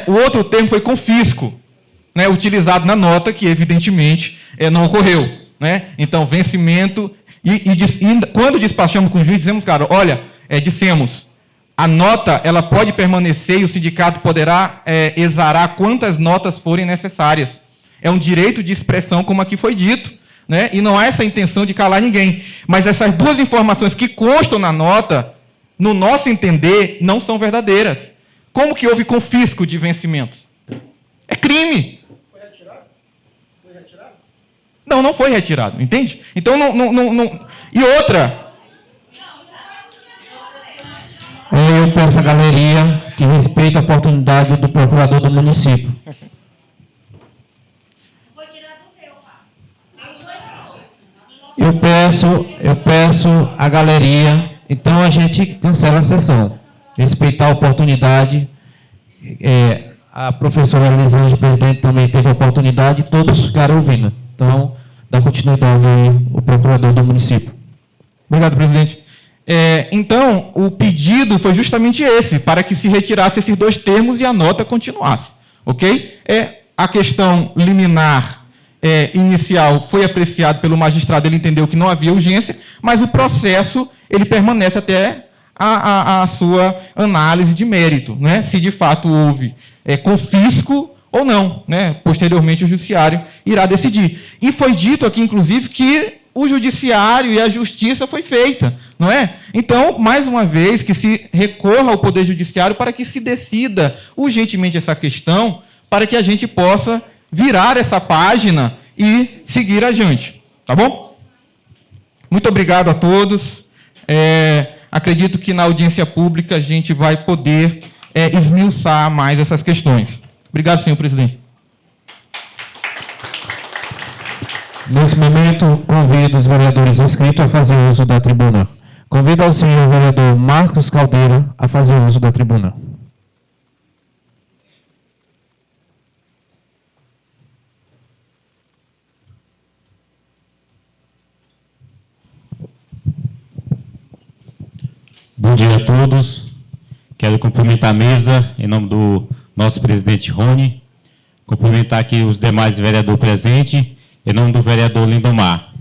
O outro termo foi confisco, né, utilizado na nota, que evidentemente não ocorreu. Né? Então, vencimento. E quando despachamos com o juiz, dizemos, cara, olha, dissemos, a nota ela pode permanecer e o sindicato poderá exarar quantas notas forem necessárias. É um direito de expressão, como aqui foi dito. Né? E não há essa intenção de calar ninguém. Mas essas 2 informações que constam na nota, no nosso entender, não são verdadeiras. Como que houve confisco de vencimentos? É crime. Foi retirado? Foi retirado? Não foi retirado, entende? Então, não... E outra... Eu peço à galeria que respeite a oportunidade do procurador do município. Eu peço à galeria, então a gente cancela a sessão. Respeitar a oportunidade. A professora Elisângela, presidente, também teve a oportunidade, todos ficaram ouvindo. Então, dá continuidade aí o procurador do município. Obrigado, presidente. Então, o pedido foi justamente esse, para que se retirasse esses 2 termos e a nota continuasse. Ok? A questão liminar inicial foi apreciado pelo magistrado, ele entendeu que não havia urgência, mas o processo ele permanece até a sua análise de mérito, né? Se de fato houve confisco ou não, né? Posteriormente o judiciário irá decidir. E foi dito aqui, inclusive, que o judiciário e a justiça foi feita, não é? Então, mais uma vez, que se recorra ao Poder Judiciário para que se decida urgentemente essa questão, para que a gente possa virar essa página e seguir adiante. Tá bom? Muito obrigado a todos. Acredito que na audiência pública a gente vai poder esmiuçar mais essas questões. Obrigado, senhor presidente. Nesse momento, convido os vereadores inscritos a fazer uso da tribuna. Convido ao senhor vereador Marcos Caldeira a fazer uso da tribuna. Bom dia a todos. Quero cumprimentar a mesa em nome do nosso presidente Rony, cumprimentar aqui os demais vereadores presentes, em nome do vereador Lindomar.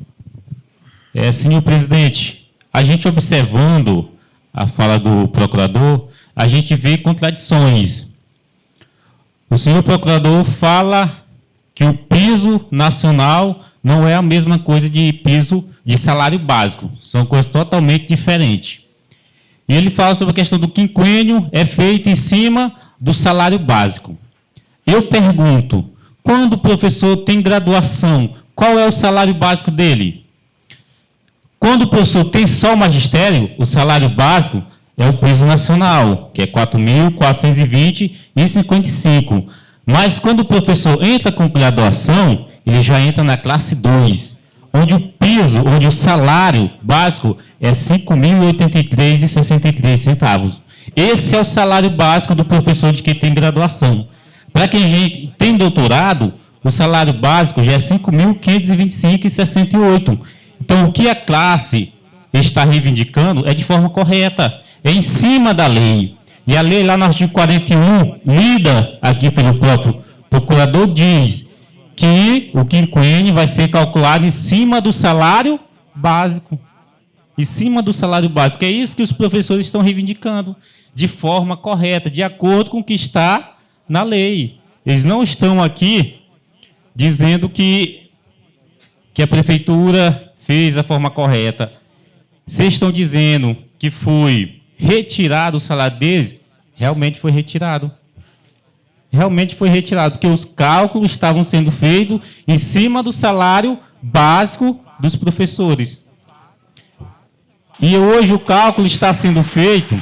Senhor presidente, a gente observando a fala do procurador, a gente vê contradições. O senhor procurador fala que o piso nacional não é a mesma coisa de piso de salário básico. São coisas totalmente diferentes. E ele fala sobre a questão do quinquênio, é feito em cima do salário básico. Eu pergunto, quando o professor tem graduação, qual é o salário básico dele? Quando o professor tem só o magistério, o salário básico é o piso nacional, que é R$ 4.420,55. Mas quando o professor entra com graduação, ele já entra na classe 2, onde o piso, onde o salário básico é R$ 5.083,63. Esse é o salário básico do professor de quem tem graduação. Para quem tem doutorado, o salário básico já é R$ 5.525,68. Então, o que a classe está reivindicando é de forma correta, é em cima da lei. E a lei lá no artigo 41, lida aqui pelo próprio procurador, diz que o quinquênio vai ser calculado em cima do salário básico. Em cima do salário básico. É isso que os professores estão reivindicando, de forma correta, de acordo com o que está na lei. Eles não estão aqui dizendo que a prefeitura fez a forma correta. Vocês estão dizendo que foi retirado o salário deles? Realmente foi retirado. Realmente foi retirado, porque os cálculos estavam sendo feitos em cima do salário básico dos professores. E hoje o cálculo está sendo feito,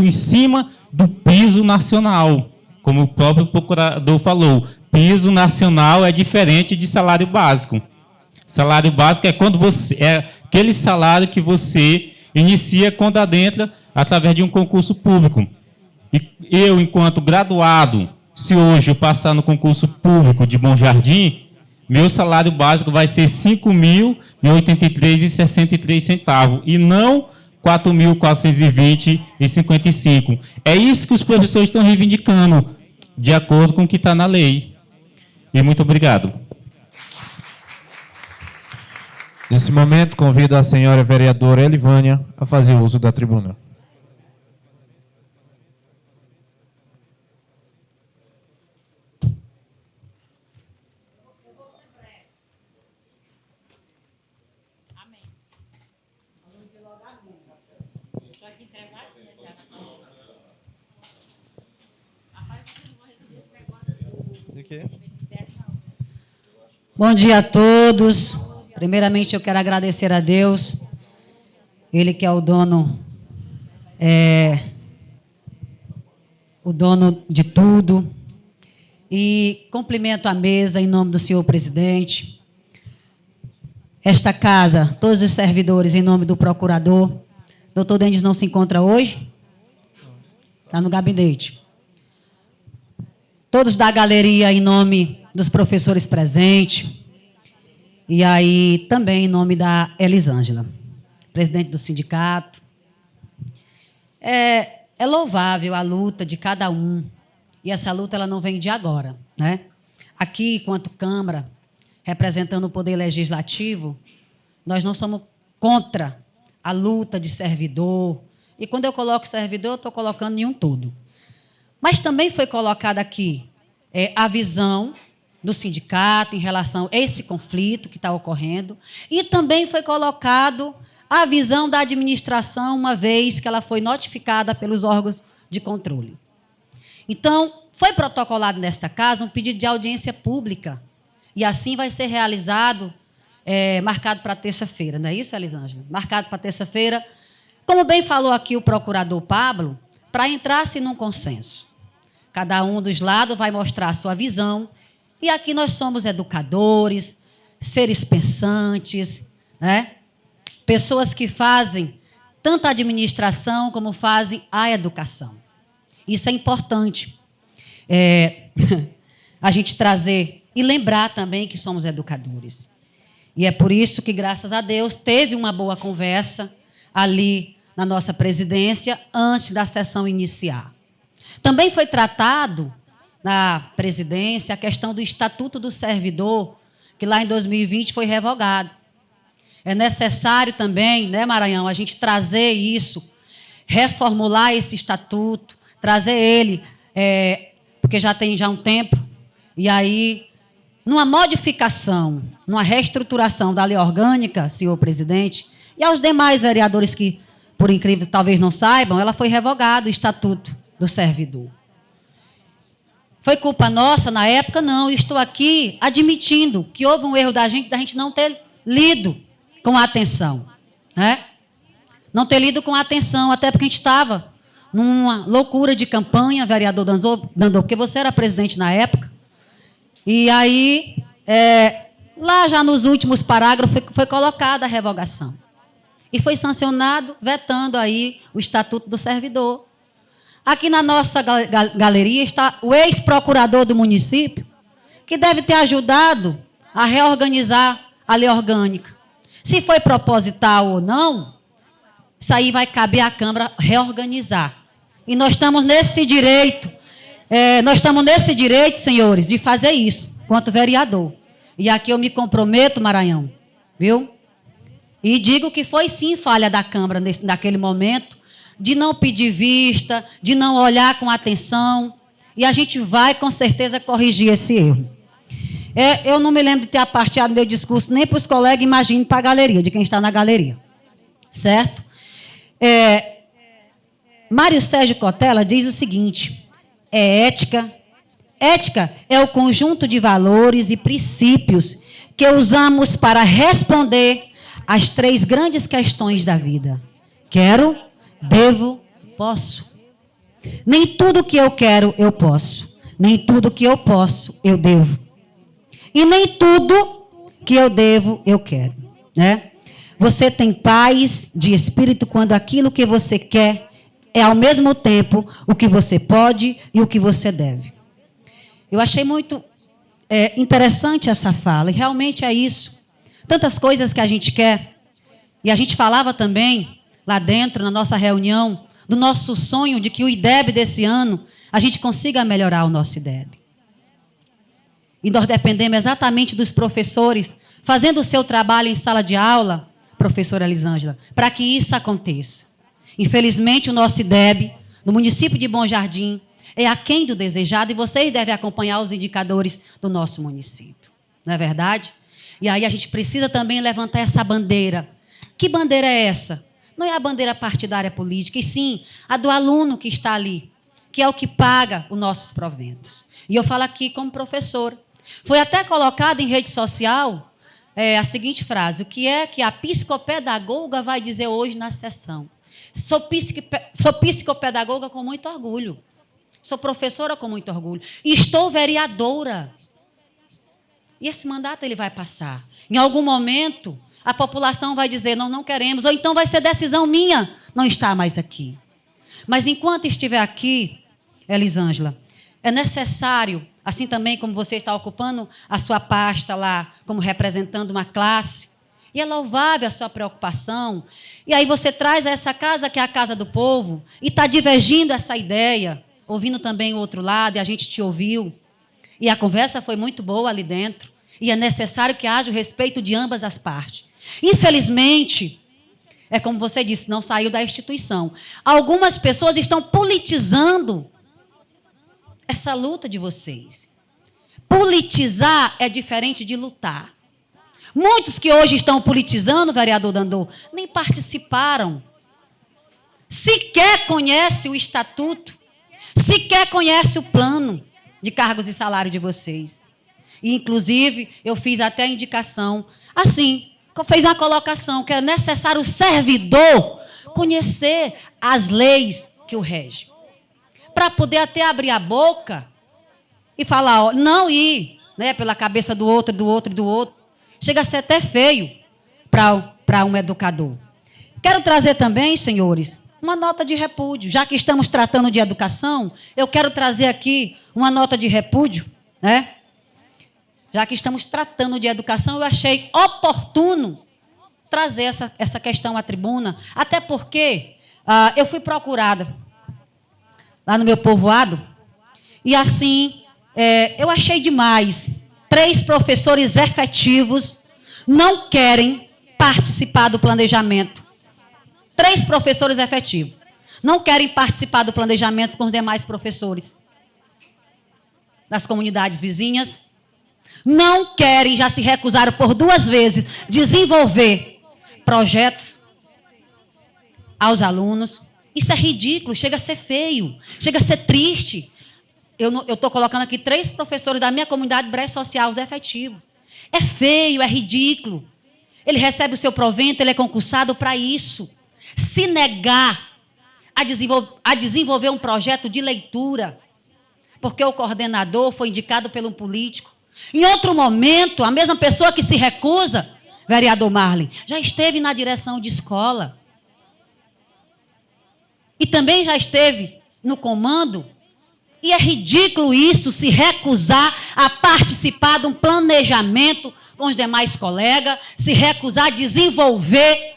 em cima do piso nacional, como o próprio procurador falou. Piso nacional é diferente de salário básico. Salário básico é quando é aquele salário que você inicia quando adentra através de um concurso público. E eu, enquanto graduado, se hoje eu passar no concurso público de Bom Jardim, meu salário básico vai ser R$ 5.083,63 e não R$ 4.420,55. É isso que os professores estão reivindicando, de acordo com o que está na lei. E muito obrigado. Nesse momento, convido a senhora vereadora Elivânia a fazer uso da tribuna. De quê? Bom dia a todos. Primeiramente, eu quero agradecer a Deus, Ele que é o dono de tudo. E cumprimento a mesa em nome do senhor presidente. Esta casa, todos os servidores, em nome do procurador. Doutor Dendes não se encontra hoje? Está no gabinete. Todos da galeria, em nome dos professores presentes. E aí, também em nome da Elisângela, presidente do sindicato. É louvável a luta de cada um. E essa luta ela não vem de agora, né? Aqui, enquanto Câmara, representando o Poder Legislativo, nós não somos contra a luta de servidor. E quando eu coloco servidor, eu estou colocando em um todo. Mas também foi colocada aqui a visão do sindicato em relação a esse conflito que está ocorrendo, e também foi colocado a visão da administração, uma vez que ela foi notificada pelos órgãos de controle. Então, foi protocolado nesta casa um pedido de audiência pública, e assim vai ser realizado, marcado para terça-feira, não é isso, Elisângela? Marcado para terça-feira, como bem falou aqui o procurador Pablo, para entrar-se num consenso. Cada um dos lados vai mostrar a sua visão, e aqui nós somos educadores, seres pensantes, né? Pessoas que fazem tanto a administração como fazem a educação. Isso é importante. A gente trazer e lembrar também que somos educadores. E é por isso que, graças a Deus, teve uma boa conversa ali na nossa presidência antes da sessão iniciar. Também foi tratado na presidência a questão do Estatuto do Servidor, que lá em 2020 foi revogado. É necessário também, né, Maranhão, a gente trazer isso, reformular esse estatuto, trazer ele, porque já tem um tempo, e aí numa modificação, numa reestruturação da lei orgânica, senhor presidente, e aos demais vereadores que, por incrível, talvez não saibam, ela foi revogada, o Estatuto do Servidor. Foi culpa nossa na época? Não. Estou aqui admitindo que houve um erro da gente não ter lido com atenção. Né? Não ter lido com atenção, até porque a gente estava numa loucura de campanha, vereador Dandô, porque você era presidente na época. E aí, lá já nos últimos parágrafos, foi colocada a revogação. E foi sancionado, vetando aí o Estatuto do Servidor. Aqui na nossa galeria está o ex-procurador do município, que deve ter ajudado a reorganizar a lei orgânica. Se foi proposital ou não, isso aí vai caber à Câmara reorganizar. E nós estamos nesse direito, senhores, de fazer isso, quanto vereador. E aqui eu me comprometo, Maranhão, viu? E digo que foi sim falha da Câmara naquele momento, de não pedir vista, de não olhar com atenção, e a gente vai, com certeza, corrigir esse erro. Eu não me lembro de ter aparteado meu discurso nem para os colegas, imagine para a galeria, de quem está na galeria. Certo? Mário Sérgio Cotella diz o seguinte, ética é o conjunto de valores e princípios que usamos para responder às 3 grandes questões da vida. Quero, devo, posso. Nem tudo que eu quero, eu posso. Nem tudo que eu posso, eu devo. E nem tudo que eu devo, eu quero. Né? Você tem paz de espírito quando aquilo que você quer é, ao mesmo tempo, o que você pode e o que você deve. Eu achei muito interessante essa fala, e realmente é isso. Tantas coisas que a gente quer, e a gente falava também, lá dentro, na nossa reunião, do nosso sonho de que o IDEB desse ano, a gente consiga melhorar o nosso IDEB. E nós dependemos exatamente dos professores, fazendo o seu trabalho em sala de aula, professora Elisângela, para que isso aconteça. Infelizmente, o nosso IDEB, no município de Bom Jardim, é aquém do desejado, e vocês devem acompanhar os indicadores do nosso município. Não é verdade? E aí a gente precisa também levantar essa bandeira. Que bandeira é essa? Não é a bandeira partidária política, e sim a do aluno que está ali, que é o que paga os nossos proventos. E eu falo aqui como professora. Foi até colocado em rede social a seguinte frase: o que é que a psicopedagoga vai dizer hoje na sessão? Sou psicopedagoga com muito orgulho. Sou professora com muito orgulho. E estou vereadora. E esse mandato ele vai passar. Em algum momento, a população vai dizer, não queremos. Ou então vai ser decisão minha não estar mais aqui. Mas enquanto estiver aqui, Elisângela, é necessário, assim também como você está ocupando a sua pasta lá, como representando uma classe, e é louvável a sua preocupação. E aí você traz a essa casa, que é a casa do povo, e está divergindo essa ideia, ouvindo também o outro lado, e a gente te ouviu. E a conversa foi muito boa ali dentro. E é necessário que haja o respeito de ambas as partes. Infelizmente, é como você disse, não saiu da instituição. Algumas pessoas estão politizando essa luta de vocês. Politizar é diferente de lutar. Muitos que hoje estão politizando, vereador Dandô, nem participaram. Sequer conhece o estatuto, sequer conhece o plano de cargos e salário de vocês. E, inclusive, eu fiz até a indicação, assim, fez uma colocação, que é necessário o servidor conhecer as leis que o regem. Para poder até abrir a boca e falar, ó, não ir, né, pela cabeça do outro. Chega a ser até feio para um educador. Quero trazer também, senhores, uma nota de repúdio. Já que estamos tratando de educação, eu quero trazer aqui uma nota de repúdio, né? Já que estamos tratando de educação, eu achei oportuno trazer essa questão à tribuna, até porque eu fui procurada lá no meu povoado, e assim, eu achei demais. 3 professores efetivos não querem participar do planejamento. 3 professores efetivos não querem participar do planejamento com os demais professores das comunidades vizinhas. não querem, já se recusaram por 2 vezes, desenvolver projetos aos alunos. Isso é ridículo, chega a ser feio, chega a ser triste. Eu estou colocando aqui 3 professores da minha comunidade brecha social, os efetivos. É feio, é ridículo. Ele recebe o seu provento, ele é concursado para isso. Se negar a desenvolver um projeto de leitura, porque o coordenador foi indicado por um político. Em outro momento, a mesma pessoa que se recusa, vereador Marlin, já esteve na direção de escola. E também já esteve no comando. E é ridículo isso, se recusar a participar de um planejamento com os demais colegas, se recusar a desenvolver.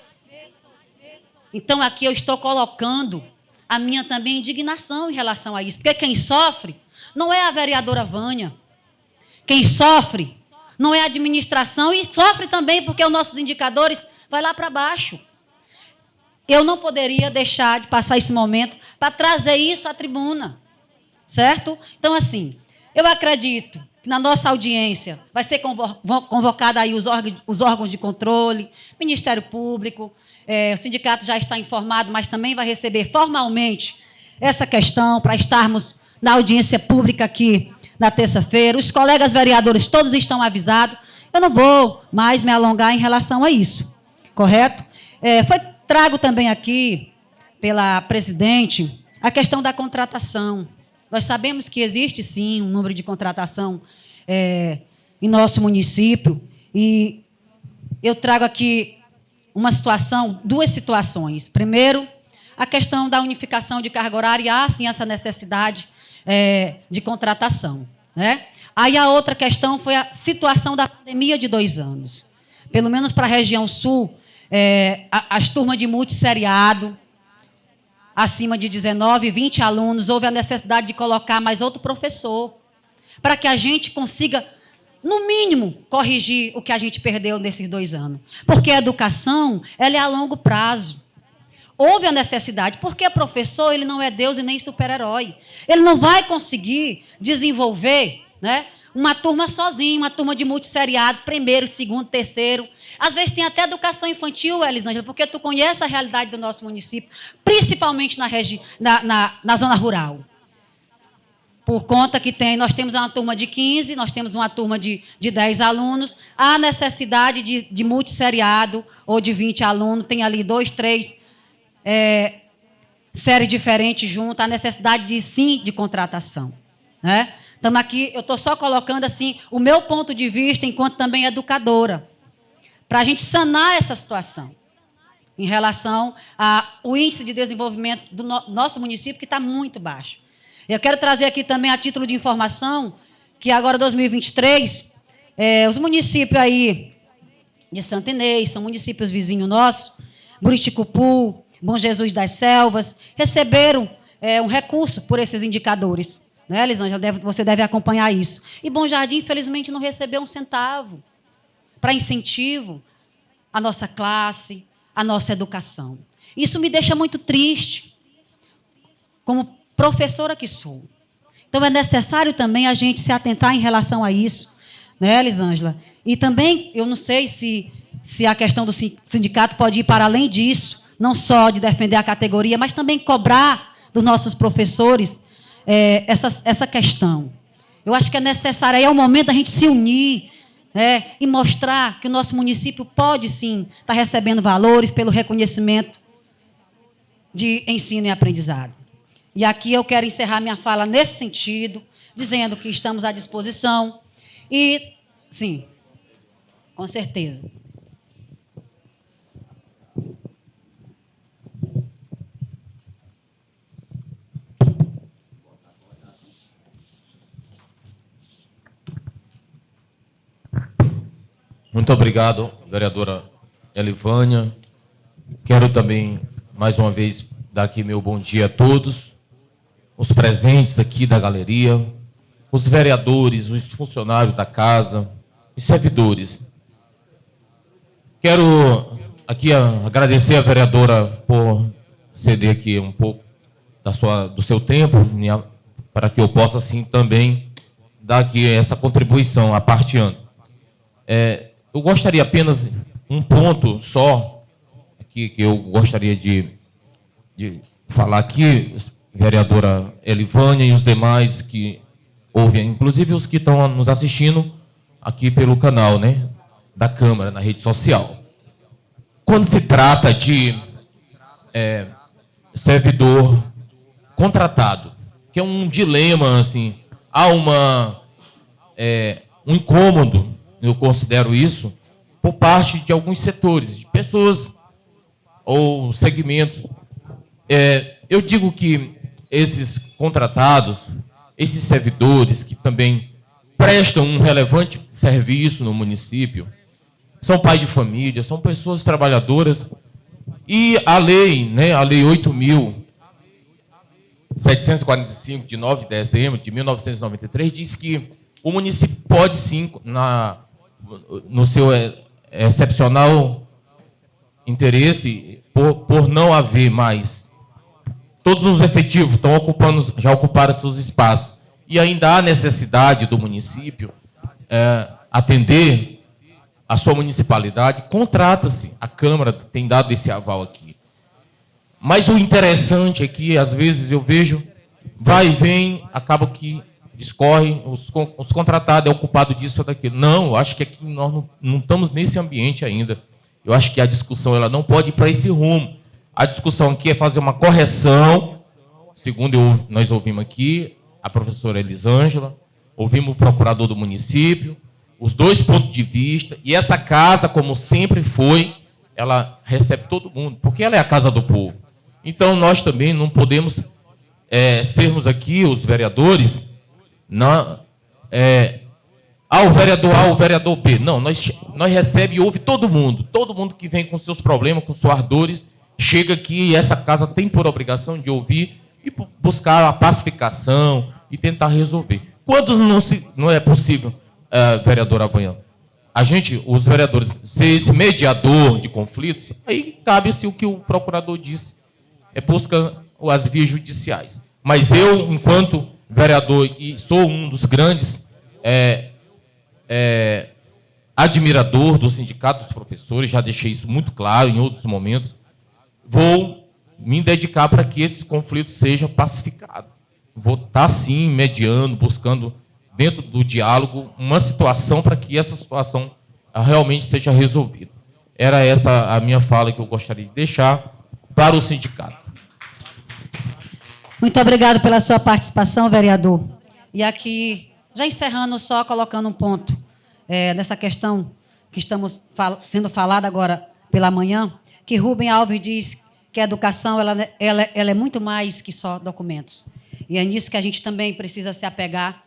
Então, aqui eu estou colocando a minha também indignação em relação a isso. Porque quem sofre não é a vereadora Vânia. Quem sofre não é a administração e sofre também porque os nossos indicadores vão lá para baixo. Eu não poderia deixar de passar esse momento para trazer isso à tribuna. Certo? Então, assim, eu acredito que na nossa audiência vai ser convocada aí os órgãos de controle, Ministério Público, o sindicato já está informado, mas também vai receber formalmente essa questão para estarmos na audiência pública aqui na terça-feira. Os colegas vereadores todos estão avisados. Eu não vou mais me alongar em relação a isso, correto? Trago também aqui, pela presidente, a questão da contratação. Nós sabemos que existe, sim, um número de contratação em nosso município, e eu trago aqui duas situações. Primeiro, a questão da unificação de carga horária, e há, sim, essa necessidade de contratação. Né? Aí a outra questão foi a situação da pandemia de 2 anos. Pelo menos para a região sul, as turmas de multisseriado, acima de 19, 20 alunos, houve a necessidade de colocar mais outro professor, para que a gente consiga, no mínimo, corrigir o que a gente perdeu nesses 2 anos. Porque a educação, ela é a longo prazo. Houve a necessidade, porque professor, ele não é Deus e nem super-herói. Ele não vai conseguir desenvolver, né, uma turma sozinho, uma turma de multisseriado, 1º, 2º, 3º. Às vezes tem até educação infantil, Elisângela, porque tu conhece a realidade do nosso município, principalmente na zona rural. Por conta que nós temos uma turma de 15, nós temos uma turma de 10 alunos, há necessidade de multisseriado ou de 20 alunos, tem ali 2, 3 séries diferentes juntas, há necessidade, sim, de contratação. Né? Estamos aqui, eu estou só colocando assim o meu ponto de vista enquanto também educadora, para a gente sanar essa situação em relação ao índice de desenvolvimento do nosso município, que está muito baixo. Eu quero trazer aqui também, a título de informação, que agora, 2023, os municípios aí de Santa Inês, são municípios vizinhos nossos, Buriticupu, Bom Jesus das Selvas, receberam um recurso por esses indicadores. Né, Elisângela, você deve acompanhar isso. E Bom Jardim, infelizmente, não recebeu 1 centavo para incentivo à nossa classe, à nossa educação. Isso me deixa muito triste, como professora que sou. Então, é necessário também a gente se atentar em relação a isso, né, Elisângela? E também, eu não sei se a questão do sindicato pode ir para além disso, não só de defender a categoria, mas também cobrar dos nossos professores essa questão. Eu acho que é necessário, aí é o momento da gente se unir, e mostrar que o nosso município pode, sim, estar recebendo valores pelo reconhecimento de ensino e aprendizado. E aqui eu quero encerrar minha fala nesse sentido, dizendo que estamos à disposição e, sim, com certeza. Muito obrigado, vereadora Elivânia. Quero também, mais uma vez, dar aqui meu bom dia a todos, os presentes aqui da galeria, os vereadores, os funcionários da casa, os servidores. Quero aqui agradecer a vereadora por ceder aqui um pouco do seu tempo, para que eu possa, assim, também dar aqui essa contribuição à parte ano. Eu gostaria apenas um ponto só aqui, que eu gostaria de falar aqui, vereadora Elivânia e os demais que ouvem, inclusive os que estão nos assistindo aqui pelo canal, né, da Câmara, na rede social. Quando se trata de servidor contratado, que é um dilema, assim, há um incômodo, eu considero isso, por parte de alguns setores, de pessoas ou segmentos. Eu digo que esses contratados, esses servidores que também prestam um relevante serviço no município, são pais de família, são pessoas trabalhadoras, e a lei, né, a Lei 8.745, de 9 de dezembro de 1993, diz que o município pode sim, no seu excepcional interesse, por não haver mais, todos os efetivos já ocuparam seus espaços, e ainda há necessidade do município atender a sua municipalidade, contrata-se. A Câmara tem dado esse aval aqui. Mas o interessante é que, às vezes, eu vejo, vai e vem, acaba que discorre, os contratados é ocupado disso ou daquilo. Não, eu acho que aqui nós não estamos nesse ambiente ainda. Eu acho que a discussão ela não pode ir para esse rumo. A discussão aqui é fazer uma correção, segundo nós ouvimos aqui, a professora Elisângela, ouvimos o procurador do município, os dois pontos de vista, e essa casa, como sempre foi, ela recebe todo mundo, porque ela é a casa do povo. Então, nós também não podemos sermos aqui, os vereadores, o vereador A, o vereador B. Não, nós recebemos e ouve todo mundo que vem com seus problemas, com suas dores, chega aqui e essa casa tem por obrigação de ouvir e buscar a pacificação e tentar resolver. Quando não é possível, vereador Avanhão, os vereadores, ser esse mediador de conflitos, aí cabe-se o que o procurador disse, busca as vias judiciais. Mas eu, enquanto vereador, e sou um dos grandes admirador do Sindicato dos Professores, já deixei isso muito claro em outros momentos, vou me dedicar para que esses conflitos sejam pacificados. Vou estar, sim, mediando, buscando, dentro do diálogo, uma situação para que essa situação realmente seja resolvida. Era essa a minha fala que eu gostaria de deixar para o sindicato. Muito obrigado pela sua participação, vereador. E aqui, já encerrando, só colocando um ponto nessa questão que estamos sendo falada agora pela manhã, que Rubem Alves diz que a educação ela é muito mais que só documentos. E é nisso que a gente também precisa se apegar,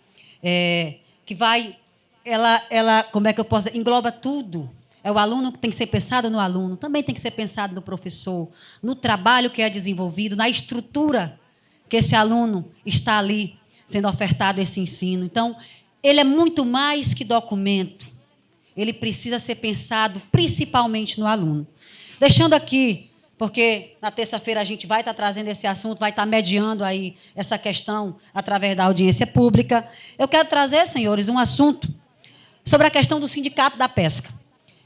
como é que eu posso dizer, engloba tudo. É o aluno que tem que ser pensado no aluno, também tem que ser pensado no professor, no trabalho que é desenvolvido, na estrutura que esse aluno está ali sendo ofertado esse ensino. Então, ele é muito mais que documento. Ele precisa ser pensado principalmente no aluno. Deixando aqui, porque na terça-feira a gente vai estar trazendo esse assunto, vai estar mediando aí essa questão através da audiência pública. Eu quero trazer, senhores, um assunto sobre a questão do Sindicato da Pesca.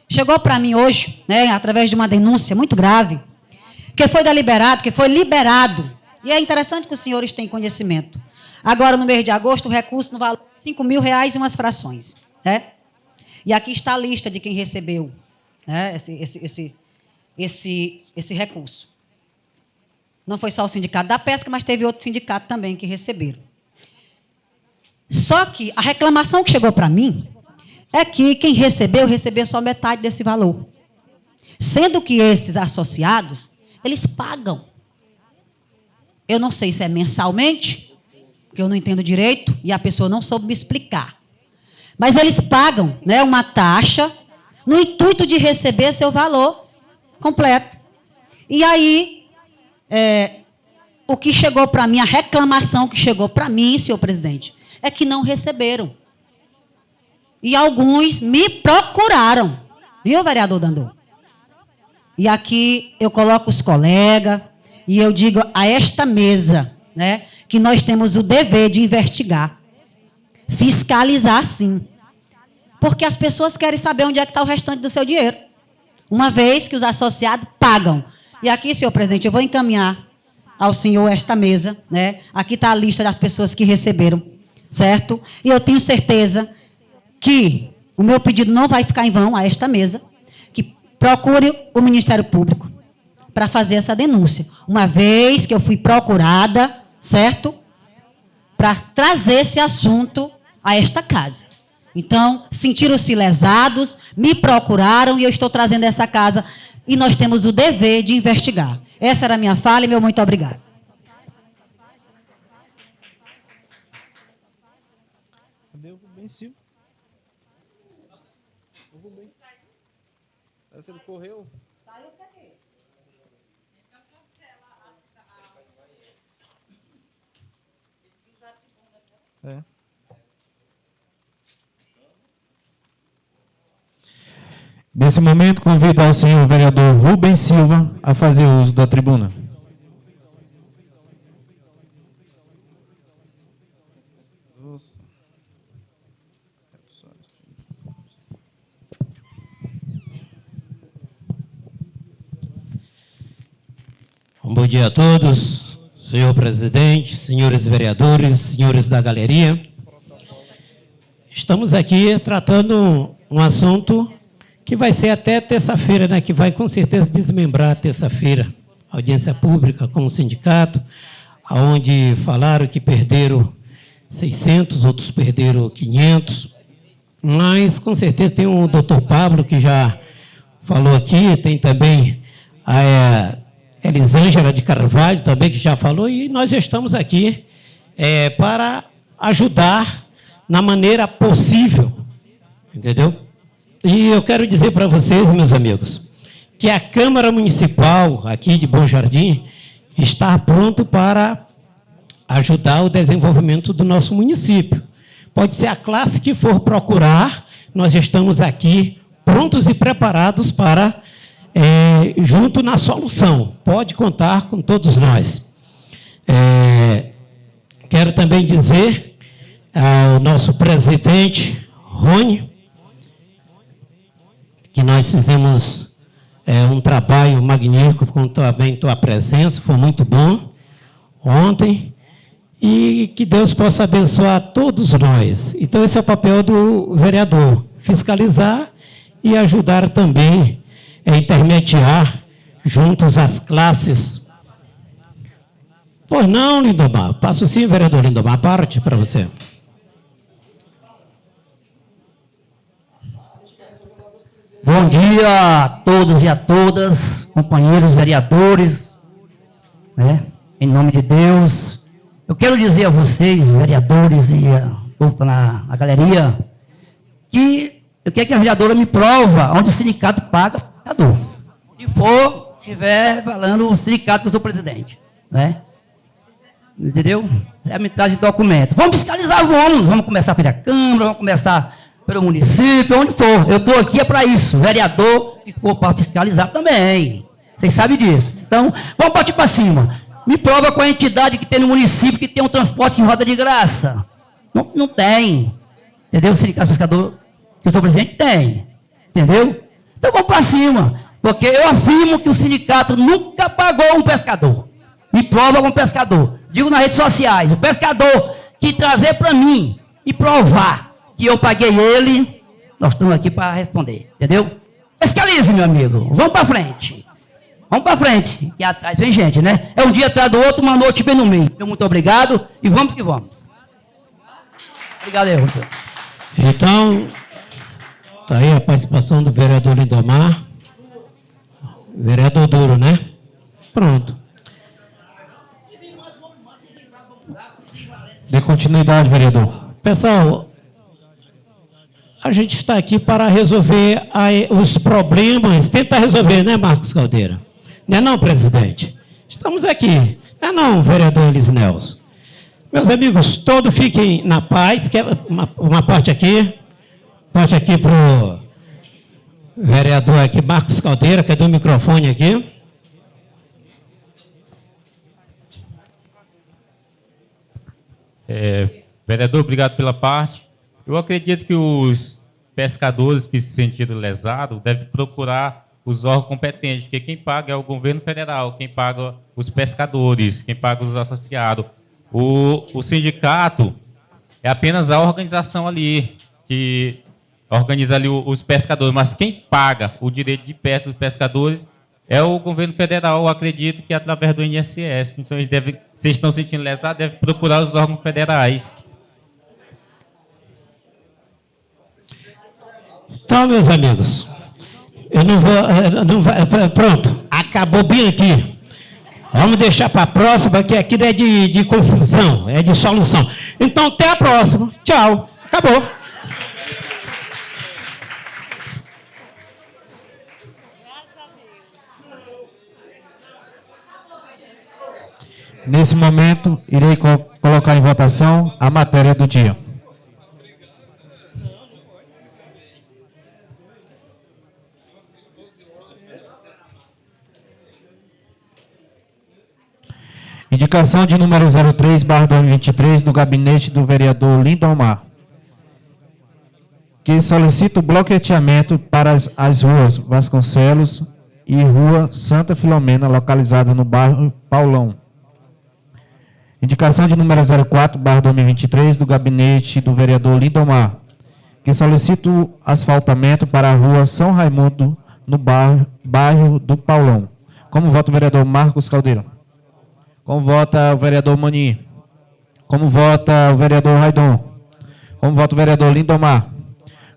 Chegou para mim hoje, através de uma denúncia muito grave, que foi liberado, e é interessante que os senhores tenham conhecimento. Agora, no mês de agosto, o recurso no valor de R$5.000 e umas frações. E aqui está a lista de quem recebeu esse recurso. Não foi só o Sindicato da Pesca, mas teve outro sindicato também que receberam. Só que a reclamação que chegou para mim é que quem recebeu só metade desse valor. Sendo que esses associados, eles pagam. Eu não sei se é mensalmente, porque eu não entendo direito, e a pessoa não soube me explicar. Mas eles pagam uma taxa no intuito de receber seu valor completo. E aí, o que chegou para mim, a reclamação que chegou para mim, senhor presidente, é que não receberam. E alguns me procuraram. Viu, vereador Dandô? E aqui eu coloco os colegas e eu digo a esta mesa, que nós temos o dever de investigar. fiscalizar sim. Porque as pessoas querem saber onde é que está o restante do seu dinheiro. Uma vez que os associados pagam. E aqui, senhor presidente, eu vou encaminhar ao senhor esta mesa, né? Aqui está a lista das pessoas que receberam, certo? E eu tenho certeza que o meu pedido não vai ficar em vão a esta mesa, que procure o Ministério Público para fazer essa denúncia. Uma vez que eu fui procurada, certo? Para trazer esse assunto a esta casa. Então, sentiram-se lesados, me procuraram e eu estou trazendo essa casa e nós temos o dever de investigar. Essa era a minha fala e meu muito obrigado. Cadê o Rubem Silva? O Rubem. Parece que ele correu. Saiu pra quê? É. Nesse momento, convido ao senhor vereador Rubem Silva a fazer uso da tribuna. Nossa. Bom dia a todos, senhor presidente, senhores vereadores, senhores da galeria. Estamos aqui tratando um assunto que vai ser até terça-feira, né? Que vai com certeza desmembrar terça-feira. Audiência pública com o sindicato, onde falaram que perderam 600, outros perderam 500. Mas com certeza tem o doutor Pablo que já falou aqui, tem também a Elisângela de Carvalho também que já falou, e nós estamos aqui para ajudar na maneira possível, entendeu? E eu quero dizer para vocês, meus amigos, que a Câmara Municipal aqui de Bom Jardim está pronto para ajudar o desenvolvimento do nosso município. Pode ser a classe que for procurar, nós estamos aqui prontos e preparados para, junto na solução. Pode contar com todos nós. Quero também dizer ao nosso presidente, Rony, que nós fizemos um trabalho magnífico com também tua presença, foi muito bom ontem, e que Deus possa abençoar todos nós. Então, esse é o papel do vereador, fiscalizar e ajudar também a intermediar juntos as classes. Pois não, Lindomar? Passo sim, vereador Lindomar, parte para você. Bom dia a todos e a todas, companheiros vereadores, né? Em nome de Deus, eu quero dizer a vocês, vereadores e na galeria, que eu quero que a vereadora me prova onde o sindicato paga o vereador. Se for, estiver falando o sindicato que eu sou presidente, né? Entendeu? É me traz de documento. Vamos fiscalizar, vamos começar pela Câmara, vamos começar pelo município, onde for. Eu estou aqui para isso. O vereador ficou para fiscalizar também. Vocês sabem disso. Então, vamos partir para cima. Me prova com a entidade que tem no município que tem um transporte em roda de graça. Não tem. Entendeu? O sindicato pescador, que eu sou presidente, tem. Entendeu? Então vamos para cima. Porque eu afirmo que o sindicato nunca pagou um pescador. Me prova com um pescador. Digo nas redes sociais. O pescador que trazer para mim e provar que eu paguei ele, nós estamos aqui para responder, entendeu? Fiscalize, meu amigo, vamos para frente. Vamos para frente, e atrás vem gente, né? É um dia atrás do outro, uma noite bem no meio. Muito obrigado, e vamos que vamos. Obrigado, Everton. Então, está aí a participação do vereador Lindomar. Vereador Duro, né? Pronto. Dê continuidade, vereador. Pessoal, a gente está aqui para resolver os problemas, tentar resolver, né, Marcos Caldeira? Não é não, presidente? Estamos aqui. Não é não, vereador Elis Nelson? Meus amigos, todos fiquem na paz. Quer uma parte aqui para o vereador aqui, Marcos Caldeira, cadê o microfone aqui? Vereador, obrigado pela parte. Eu acredito que os pescadores que se sentiram lesados devem procurar os órgãos competentes, porque quem paga é o governo federal, quem paga os pescadores, quem paga os associados. O sindicato é apenas a organização ali, que organiza ali os pescadores, mas quem paga o direito de pesca dos pescadores é o governo federal. Eu acredito que é através do INSS. Então, eles devem, se estão sentindo lesados, devem procurar os órgãos federais. Então, meus amigos, eu não vou. Pronto, acabou bem aqui. Vamos deixar para a próxima, que aqui não é de confusão, é de solução. Então, até a próxima. Tchau. Acabou. Nesse momento, irei colocar em votação a matéria do dia. Indicação de número 03/2023 do gabinete do vereador Lindomar, que solicita o bloqueamento para as ruas Vasconcelos e Rua Santa Filomena, localizada no bairro Paulão. Indicação de número 04/2023 do gabinete do vereador Lindomar, que solicita o asfaltamento para a Rua São Raimundo, no bairro do Paulão. Como vota o vereador Marcos Caldeira? Como vota o vereador Mani? Como vota o vereador Raidon? Como vota o vereador Lindomar?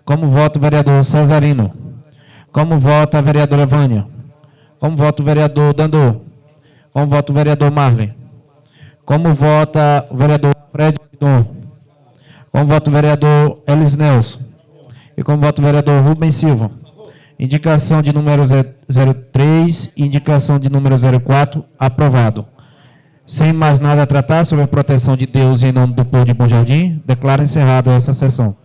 Como vota o vereador Cesarino? Como vota a vereadora Vânia? Como vota o vereador Dandô? Como vota o vereador Marley? Como vota o vereador Fred Dom? Como vota o vereador Elis Nelson? E como vota o vereador Rubens Silva? Indicação de número 03 e indicação de número 04, aprovado. Sem mais nada a tratar sobre a proteção de Deus em nome do povo de Bom Jardim, declaro encerrada essa sessão.